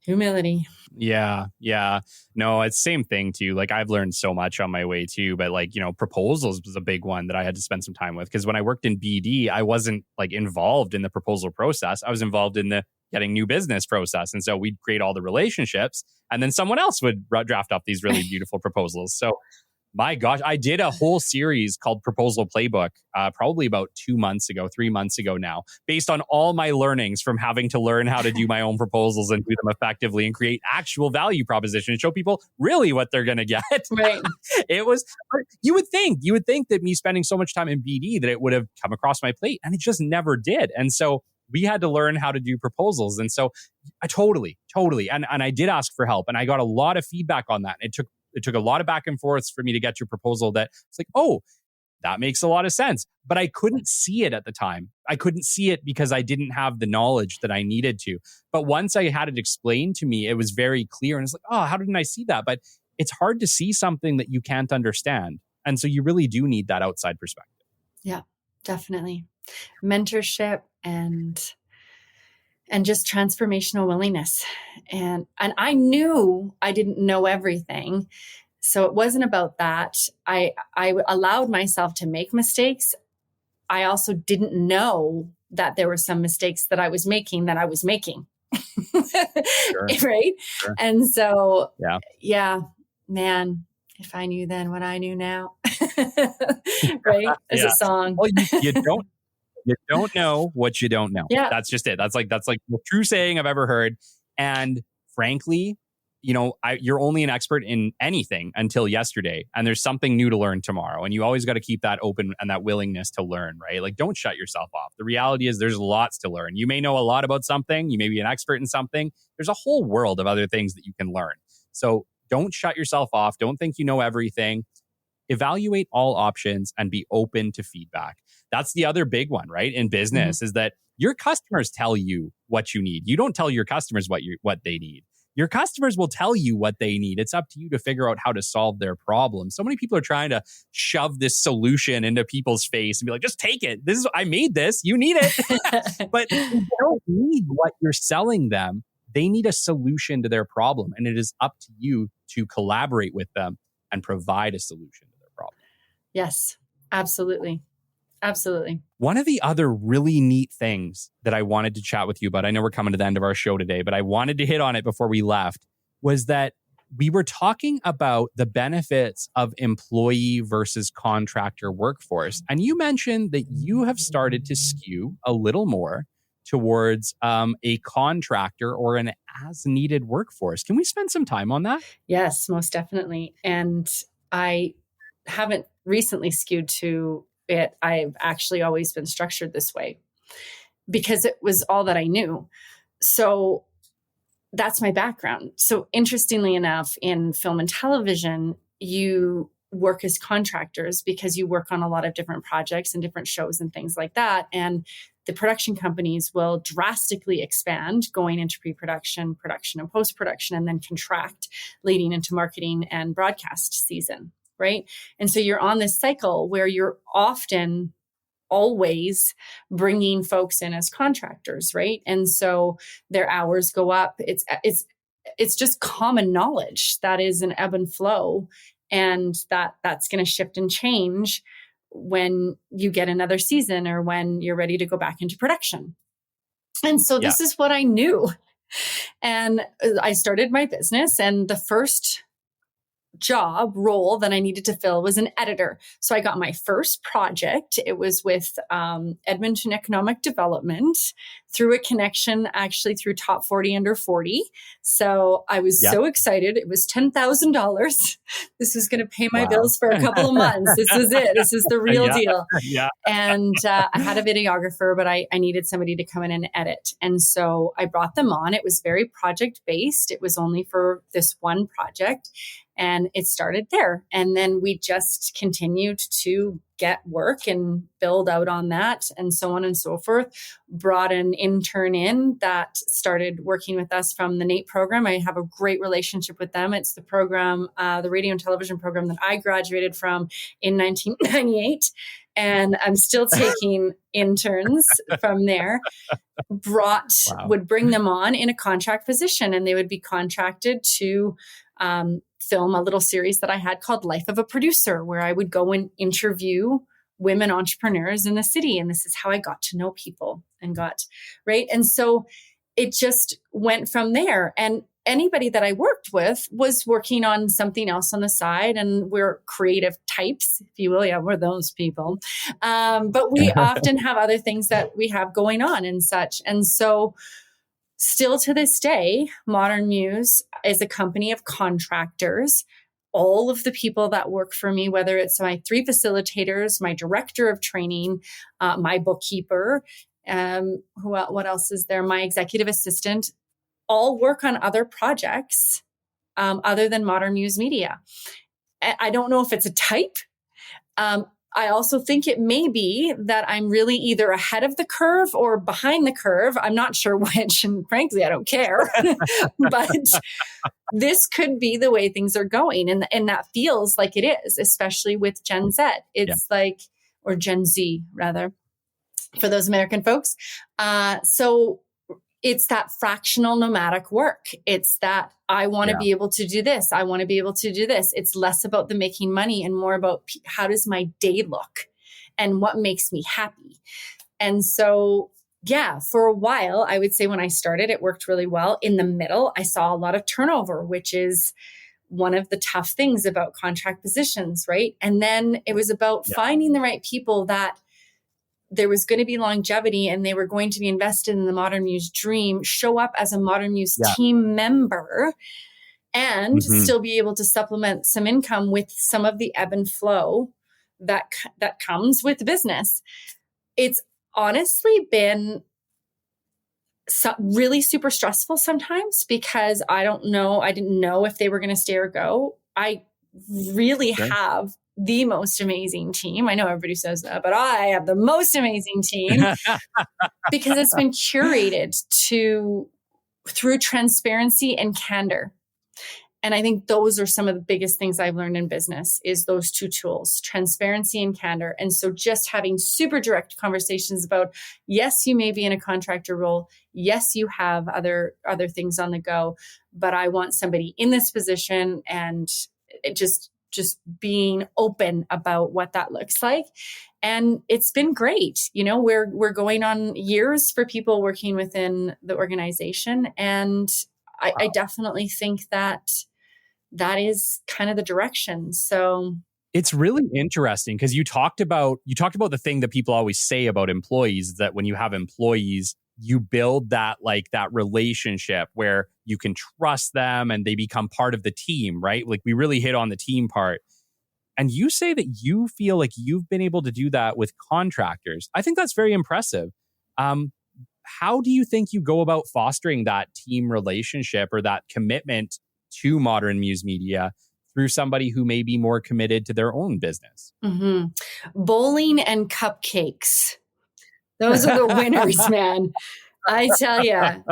Humility. Yeah. No, it's same thing too. Like, I've learned so much on my way too, but like, proposals was a big one that I had to spend some time with, because when I worked in BD, I wasn't like involved in the proposal process. I was involved in the getting new business process. And so we'd create all the relationships, and then someone else would draft up these really beautiful proposals. So my gosh, I did a whole series called Proposal Playbook, probably about 3 months ago now, based on all my learnings from having to learn how to do my own proposals and do them effectively and create actual value proposition and show people really what they're going to get. Right. It was, you would think that me spending so much time in BD that it would have come across my plate, and it just never did. And so we had to learn how to do proposals. And so I totally. And I did ask for help, and I got a lot of feedback on that. It took a lot of back and forths for me to get to a proposal that it's like, oh, that makes a lot of sense. But I couldn't see it at the time. I couldn't see it because I didn't have the knowledge that I needed to. But once I had it explained to me, it was very clear. And it's like, oh, how didn't I see that? But it's hard to see something that you can't understand. And so you really do need that outside perspective. Yeah, definitely. Mentorship and just transformational willingness. And I knew I didn't know everything. So it wasn't about that. I allowed myself to make mistakes. I also didn't know that there were some mistakes that I was making. Sure. Right? Sure. And so, yeah, man, if I knew then what I knew now, right? There's a song. Well, you don't know what you don't know. Yeah. That's just it. That's like the true saying I've ever heard. And frankly, you're only an expert in anything until yesterday, and there's something new to learn tomorrow. And you always got to keep that open and that willingness to learn, right? Like, don't shut yourself off. The reality is there's lots to learn. You may know a lot about something. You may be an expert in something. There's a whole world of other things that you can learn. So don't shut yourself off. Don't think you know everything. Evaluate all options and be open to feedback. That's the other big one, right? In business, is that your customers tell you what you need. You don't tell your customers what they need. Your customers will tell you what they need. It's up to you to figure out how to solve their problem. So many people are trying to shove this solution into people's face and be like, just take it. I made this. You need it. But they don't need what you're selling them. They need a solution to their problem. And it is up to you to collaborate with them and provide a solution to their problem. Yes, absolutely. Absolutely. One of the other really neat things that I wanted to chat with you about, I know we're coming to the end of our show today, but I wanted to hit on it before we left, was that we were talking about the benefits of employee versus contractor workforce. And you mentioned that you have started to skew a little more towards a contractor or an as-needed workforce. Can we spend some time on that? Yes, most definitely. And I haven't recently skewed to it. I've actually always been structured this way because it was all that I knew. So that's my background. So interestingly enough, in film and television, you work as contractors because you work on a lot of different projects and different shows and things like that. And the production companies will drastically expand going into pre-production, production, and post-production, and then contract leading into marketing and broadcast season. Right. And so you're on this cycle where you're often always bringing folks in as contractors. Right. And so their hours go up. It's just common knowledge that is an ebb and flow, and that's going to shift and change when you get another season or when you're ready to go back into production. And so this is what I knew. And I started my business, and the first job role that I needed to fill was an editor. So I got my first project. It was with Edmonton Economic Development through a connection, actually through Top 40 Under 40. So I was so excited. It was $10,000. This was going to pay my bills for a couple of months. This was it. This is the real deal. Yeah. And I had a videographer, but I needed somebody to come in and edit. And so I brought them on. It was very project based. It was only for this one project. And it started there. And then we just continued to get work and build out on that and so on and so forth. Brought an intern in that started working with us from the NATE program. I have a great relationship with them. It's the program, the radio and television program that I graduated from in 1998. And I'm still taking interns from there. Would bring them on in a contract position, and they would be contracted to film a little series that I had called Life of a Producer, where I would go and interview women entrepreneurs in the city. And this is how I got to know people right. And so it just went from there. And anybody that I worked with was working on something else on the side, and we're creative types, if you will. Yeah, we're those people. But we often have other things that we have going on and such. And so still to this day, Modern Muse is a company of contractors. All of the people that work for me, whether it's my 3 facilitators, my director of training, my bookkeeper, what else is there? My executive assistant, all work on other projects other than Modern Muse Media. I don't know if it's a type. I also think it may be that I'm really either ahead of the curve or behind the curve. I'm not sure which, and frankly, I don't care. But this could be the way things are going. And that feels like it is, especially with Gen Z. It's or Gen Z, rather, for those American folks. So it's that fractional nomadic work. It's that I want to be able to do this. I want to be able to do this. It's less about the making money and more about how does my day look and what makes me happy. And so, for a while, I would say when I started, it worked really well. In the middle, I saw a lot of turnover, which is one of the tough things about contract positions, right? And then it was about finding the right people that there was going to be longevity and they were going to be invested in the Modern Muse dream, show up as a Modern Muse team member, and still be able to supplement some income with some of the ebb and flow that comes with business. It's honestly been really super stressful sometimes because I didn't know if they were going to stay or go. I really have the most amazing team. I know everybody says that, but I have the most amazing team because it's been curated through transparency and candor. And I think those are some of the biggest things I've learned in business is those 2 tools, transparency and candor. And so just having super direct conversations about, yes, you may be in a contractor role. Yes, you have other things on the go, but I want somebody in this position, and it just being open about what that looks like. And it's been great. We're going on years for people working within the organization. And I definitely think that is kind of the direction. So it's really interesting because you talked about the thing that people always say about employees, that when you have employees, you build that relationship where you can trust them and they become part of the team, right? Like we really hit on the team part. And you say that you feel like you've been able to do that with contractors. I think that's very impressive. How do you think you go about fostering that team relationship or that commitment to Modern Muse Media through somebody who may be more committed to their own business? Bowling and cupcakes. Those are the winners, man. I tell you.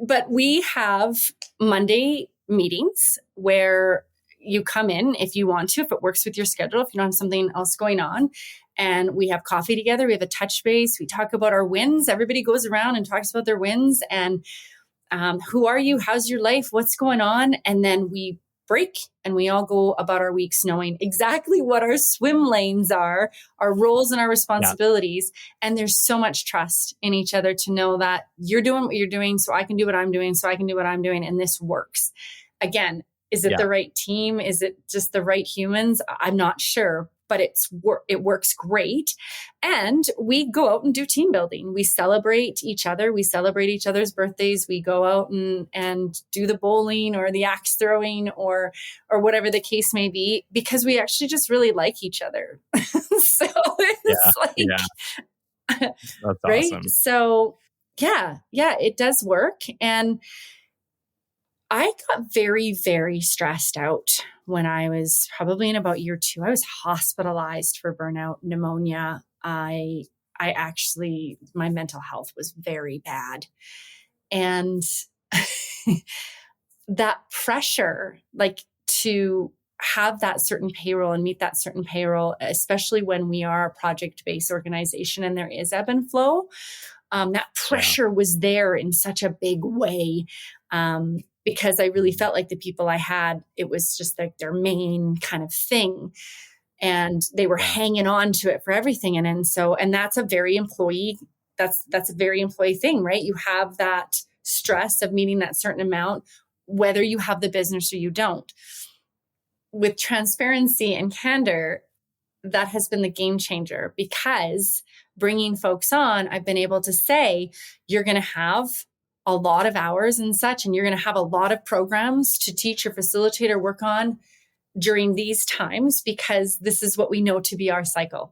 But we have Monday meetings where you come in if you want to, if it works with your schedule, if you don't have something else going on. And we have coffee together. We have a touch base. We talk about our wins. Everybody goes around and talks about their wins. And who are you? How's your life? What's going on? And then we break and we all go about our weeks knowing exactly what our swim lanes are, our roles and our responsibilities. And there's so much trust in each other to know that you're doing what you're doing, so I can do what I'm doing, so I can do what I'm doing. And this works. Again, is it the right team? Is it just the right humans? I'm not sure, but it works great. And we go out and do team building. We celebrate each other. We celebrate each other's birthdays. We go out and do the bowling or the axe throwing or whatever the case may be, because we actually just really like each other. So it's that's right. awesome. So yeah, it does work. And I got very, very stressed out when I was probably in about year 2. I was hospitalized for burnout, pneumonia. I actually, my mental health was very bad. And that pressure, like to have that certain payroll and meet that certain payroll, especially when we are a project-based organization and there is ebb and flow, that pressure was there in such a big way. Because I really felt like the people I had, it was just like their main kind of thing. And they were hanging on to it for everything. And that's a very employee, that's a very employee thing, right? You have that stress of meeting that certain amount, whether you have the business or you don't. With transparency and candor, that has been the game changer, because bringing folks on, I've been able to say, you're going to have a lot of hours and such, and you're going to have a lot of programs to teach or facilitate or work on during these times, because this is what we know to be our cycle.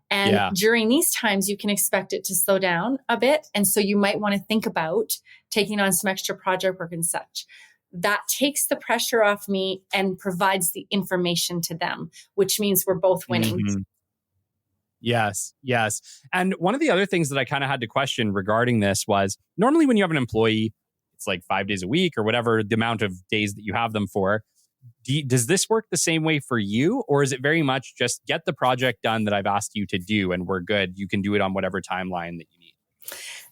And during these times, you can expect it to slow down a bit. And so you might want to think about taking on some extra project work and such. That takes the pressure off me and provides the information to them, which means we're both winning. Mm-hmm. Yes. And one of the other things that I kind of had to question regarding this was, normally when you have an employee, it's like 5 days a week or whatever the amount of days that you have them for. Does this work the same way for you? Or is it very much just get the project done that I've asked you to do and we're good? You can do it on whatever timeline that you need.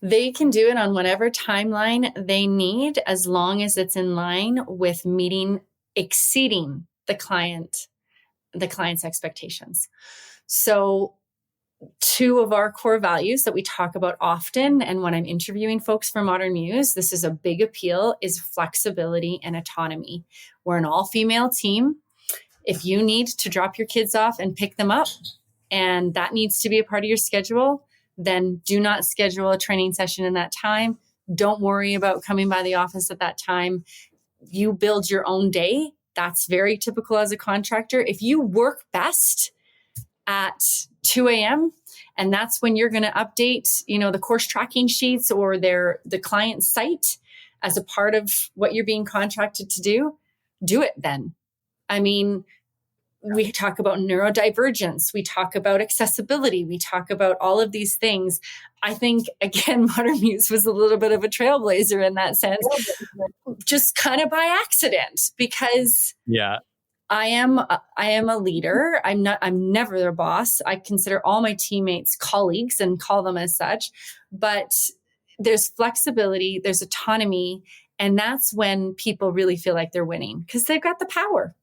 They can do it on whatever timeline they need, as long as it's in line with exceeding the client's expectations. So 2 of our core values that we talk about often, and when I'm interviewing folks for Modern Muse, this is a big appeal, is flexibility and autonomy. We're an all-female team. If you need to drop your kids off and pick them up, and that needs to be a part of your schedule, then do not schedule a training session in that time. Don't worry about coming by the office at that time. You build your own day. That's very typical as a contractor. If you work best at 2 a.m., and that's when you're going to update, the course tracking sheets or the client site as a part of what you're being contracted to do it then. I mean, we talk about neurodivergence. We talk about accessibility. We talk about all of these things. I think, again, Modern Muse was a little bit of a trailblazer in that sense, just kind of by accident, because I am a leader. I'm never their boss. I consider all my teammates colleagues and call them as such, but there's flexibility, there's autonomy. And that's when people really feel like they're winning, because they've got the power.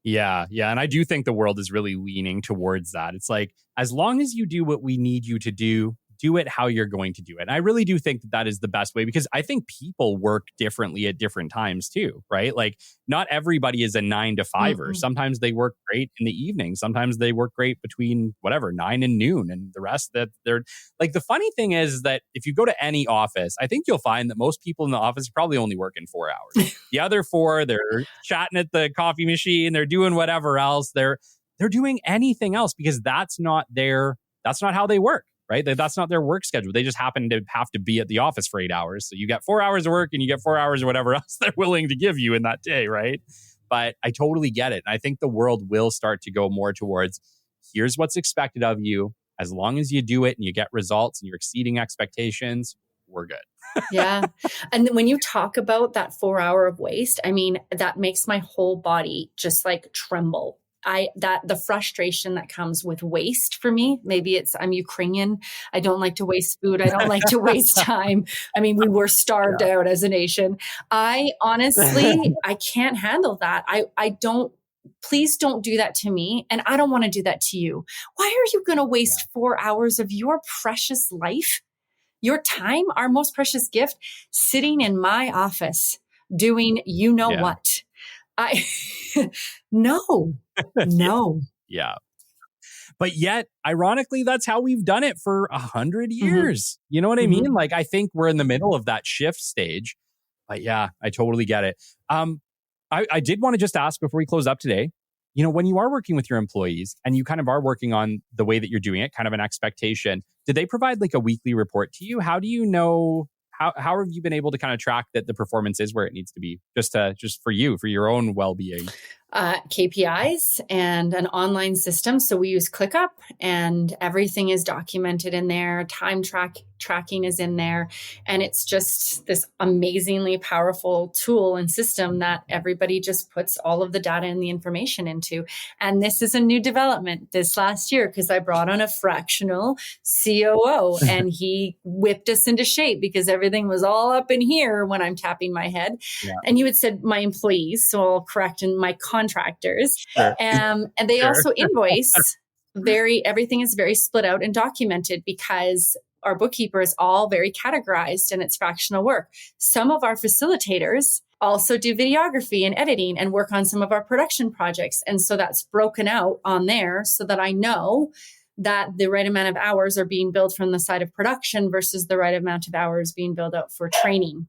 Yeah. And I do think the world is really leaning towards that. It's like, as long as you do what we need you to do it how you're going to do it. And I really do think that is the best way, because I think people work differently at different times too, right? Like, not everybody is a 9 to 5er. Mm-hmm. Sometimes they work great in the evening. Sometimes they work great between 9 and noon, and the rest that they're like, the funny thing is that if you go to any office, I think you'll find that most people in the office are probably only working 4 hours. The other 4, they're chatting at the coffee machine, they're doing whatever else. They're doing anything else, because that's not how they work. Right? That's not their work schedule. They just happen to have to be at the office for 8 hours. So you get 4 hours of work and you get 4 hours or whatever else they're willing to give you in that day, right? But I totally get it. And I think the world will start to go more towards, here's what's expected of you. As long as you do it and you get results and you're exceeding expectations, we're good. Yeah. And when you talk about that 4 hour of waste, I mean, that makes my whole body just like tremble. The frustration that comes with waste for me, maybe I'm Ukrainian. I don't like to waste food. I don't like to waste time. I mean, we were starved out as a nation. I honestly, I can't handle that. Please don't do that to me. And I don't want to do that to you. Why are you going to waste 4 hours of your precious life, your time, our most precious gift, sitting in my office doing what? I, no, no. Yeah. But yet, ironically, that's how we've done it for 100 years. You know what I mean? Like, I think we're in the middle of that shift stage. But yeah, I totally get it. I did want to just ask before we close up today, when you are working with your employees and you kind of are working on the way that you're doing it, kind of an expectation, did they provide like a weekly report to you? How do you know, how have you been able to kind of track that the performance is where it needs to be just for you, for your own well-being? KPIs and an online system. So we use ClickUp and everything is documented in there. Tracking is in there. And it's just this amazingly powerful tool and system that everybody just puts all of the data and the information into. And this is a new development this last year because I brought on a fractional COO and he whipped us into shape because everything was all up in here when I'm tapping my head. Yeah. And you had said my employees, so I'll correct in my contractors. Sure. And they also invoice everything is very split out and documented because our bookkeeper is all very categorized and it's fractional work. Some of our facilitators also do videography and editing and work on some of our production projects. And so that's broken out on there so that I know that the right amount of hours are being billed from the side of production versus the right amount of hours being billed out for training.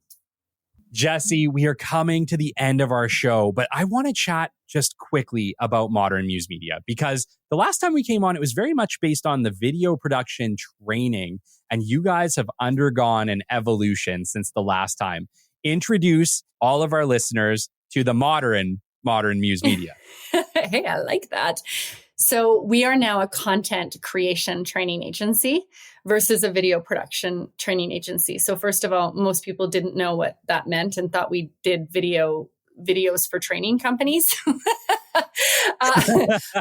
Jesse, we are coming to the end of our show, but I want to chat just quickly about Modern Muse Media because the last time we came on, it was very much based on the video production training, and you guys have undergone an evolution since the last time. Introduce all of our listeners to the modern Muse Media. Hey, I like that. So we are now a content creation training agency versus a video production training agency. So first of all, most people didn't know what that meant and thought we did videos for training companies.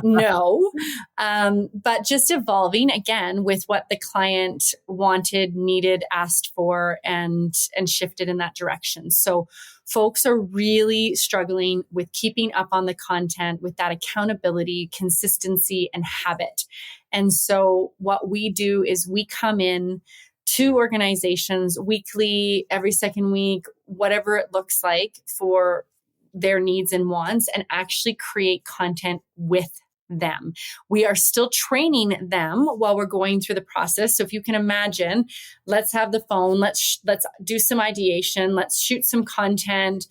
No, but just evolving again with what the client wanted, needed, asked for, and shifted in that direction. So folks are really struggling with keeping up on the content with that accountability, consistency, and habit. And so what we do is we come in to organizations weekly, every second week, whatever it looks like for their needs and wants, and actually create content with them. We are still training them while we're going through the process. So if you can imagine, let's have the phone, let's do some ideation, let's shoot some content,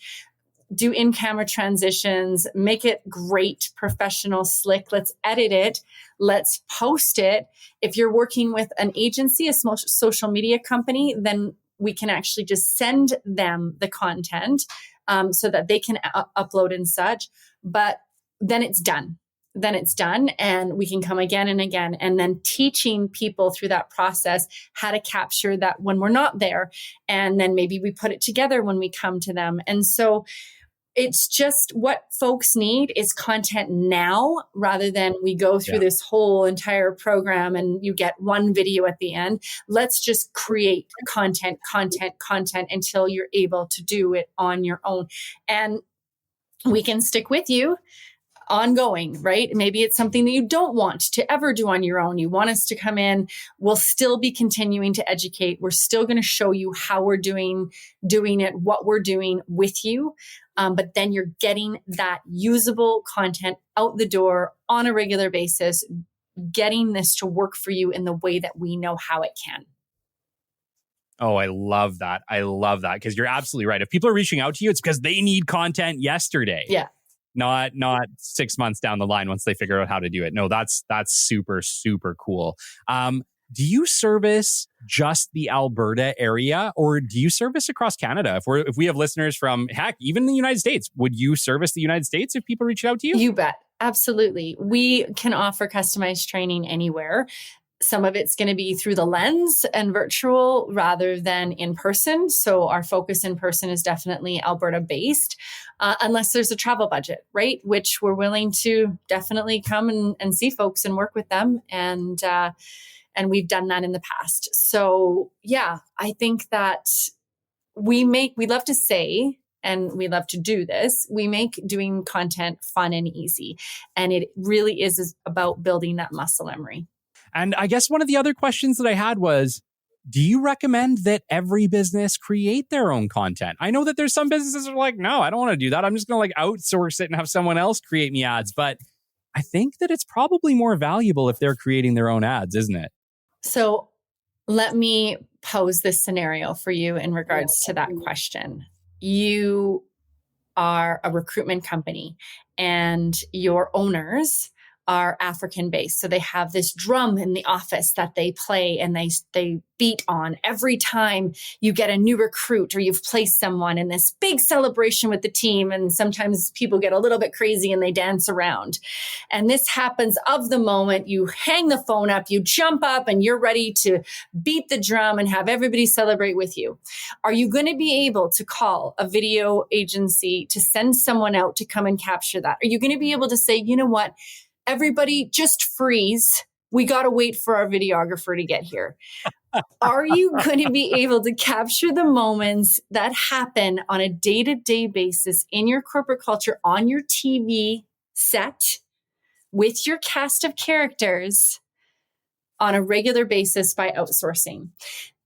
do in-camera transitions, make it great, professional, slick. Let's edit it. Let's post it. If you're working with an agency, a social media company, then we can actually just send them the content so that they can upload and such. But then it's done. And we can come again and again, and then teaching people through that process how to capture that when we're not there. And then maybe we put it together when we come to them. And so it's just what folks need is content now rather than we go through this whole entire program and you get one video at the end. Let's just create content until you're able to do it on your own. And we can stick with you ongoing, right? Maybe it's something that you don't want to ever do on your own. You want us to come in. We'll still be continuing to educate. We're still going to show you how we're doing it, what we're doing with you. But then you're getting that usable content out the door on a regular basis, getting this to work for you in the way that we know how it can. Oh, I love that. Because you're absolutely right. If people are reaching out to you, it's because they need content yesterday. Yeah. Not 6 months down the line once they figure out how to do it. No, that's super, super cool. Do you service just the Alberta area, or do you service across Canada? If we have listeners from, heck, even the United States, would you service the United States if people reach out to you? You bet. Absolutely. We can offer customized training anywhere. Some of it's going to be through the lens and virtual rather than in person. So our focus in person is definitely Alberta based, unless there's a travel budget, right? Which we're willing to definitely come and see folks and work with them. And we've done that in the past. So yeah, I think that we love to say, and we love to do this, we make doing content fun and easy. And it really is about building that muscle memory. And I guess one of the other questions that I had was, do you recommend that every business create their own content? I know that there's some businesses that are like, no, I don't want to do that. I'm just going to like outsource it and have someone else create me ads. But I think that it's probably more valuable if they're creating their own ads, isn't it? So let me pose this scenario for you in regards to that question. You are a recruitment company and your owners are African based. So they have this drum in the office that they play and they beat on every time you get a new recruit or you've placed someone in this big celebration with the team. And sometimes people get a little bit crazy and they dance around. And this happens of the moment you hang the phone up, you jump up and you're ready to beat the drum and have everybody celebrate with you. Are you going to be able to call a video agency to send someone out to come and capture that? Are you going to be able to say, you know what? Everybody just freeze. We got to wait for our videographer to get here. Are you going to be able to capture the moments that happen on a day-to-day basis in your corporate culture, on your TV set, with your cast of characters on a regular basis by outsourcing?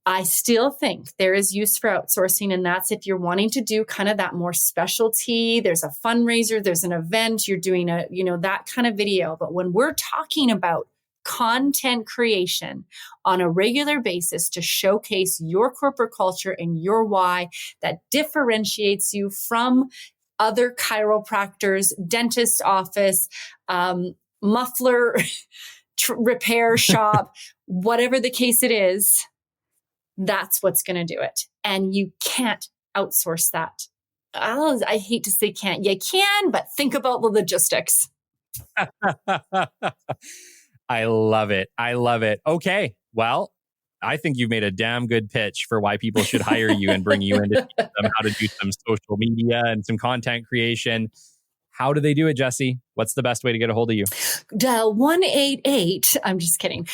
I still think there is use for outsourcing, and that's if you're wanting to do kind of that more specialty, there's a fundraiser, there's an event, you're doing that kind of video. But when we're talking about content creation on a regular basis to showcase your corporate culture and your why that differentiates you from other chiropractors, dentist office, muffler repair shop, whatever the case it is, that's what's going to do it. And you can't outsource that. I hate to say can't. You can, but think about the logistics. I love it. I love it. Okay. Well, I think you've made a damn good pitch for why people should hire you and bring you in to teach them how to do some social media and some content creation. How do they do it, Jesse? What's the best way to get a hold of you? Dial 188. I'm just kidding.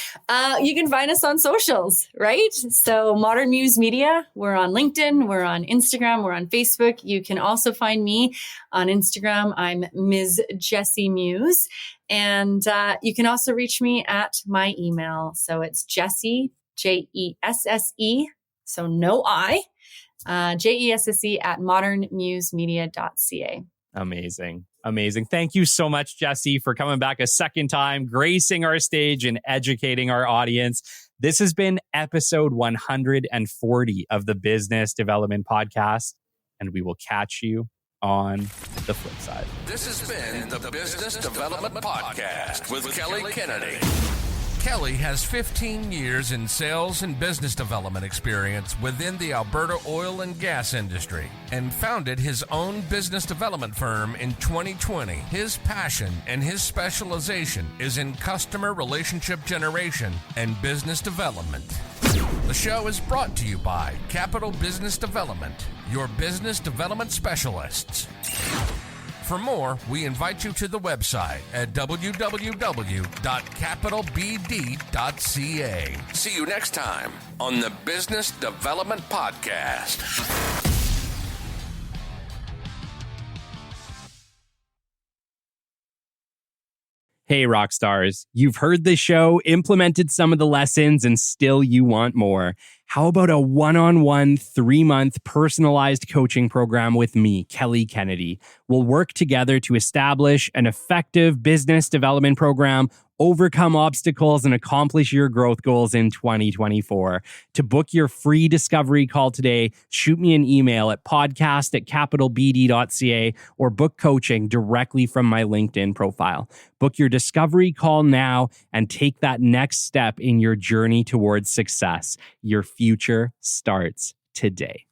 You can find us on socials, right? So Modern Muse Media, we're on LinkedIn, we're on Instagram, we're on Facebook. You can also find me on Instagram. I'm Ms. Jesse Muse. And you can also reach me at my email. So it's Jesse, Jesse, so no I, Jesse at modernmusemedia.ca. Amazing. Amazing. Thank you so much, Jesse, for coming back a second time, gracing our stage and educating our audience. This has been episode 140 of the Business Development Podcast, and we will catch you on the flip side. This has been the Business Development Podcast with Kelly Kennedy. Kelly has 15 years in sales and business development experience within the Alberta oil and gas industry and founded his own business development firm in 2020. His passion and his specialization is in customer relationship generation and business development. The show is brought to you by Capital Business Development, your business development specialists. For more, we invite you to the website at www.capitalbd.ca. See you next time on the Business Development Podcast. Hey, rock stars, you've heard the show, implemented some of the lessons, and still you want more. How about a one-on-one 3-month personalized coaching program with me, Kelly Kennedy? We'll work together to establish an effective business development program, overcome obstacles, and accomplish your growth goals in 2024. To book your free discovery call today, shoot me an email at podcast@capitalbd.ca or book coaching directly from my LinkedIn profile. Book your discovery call now and take that next step in your journey towards success. Your future starts today.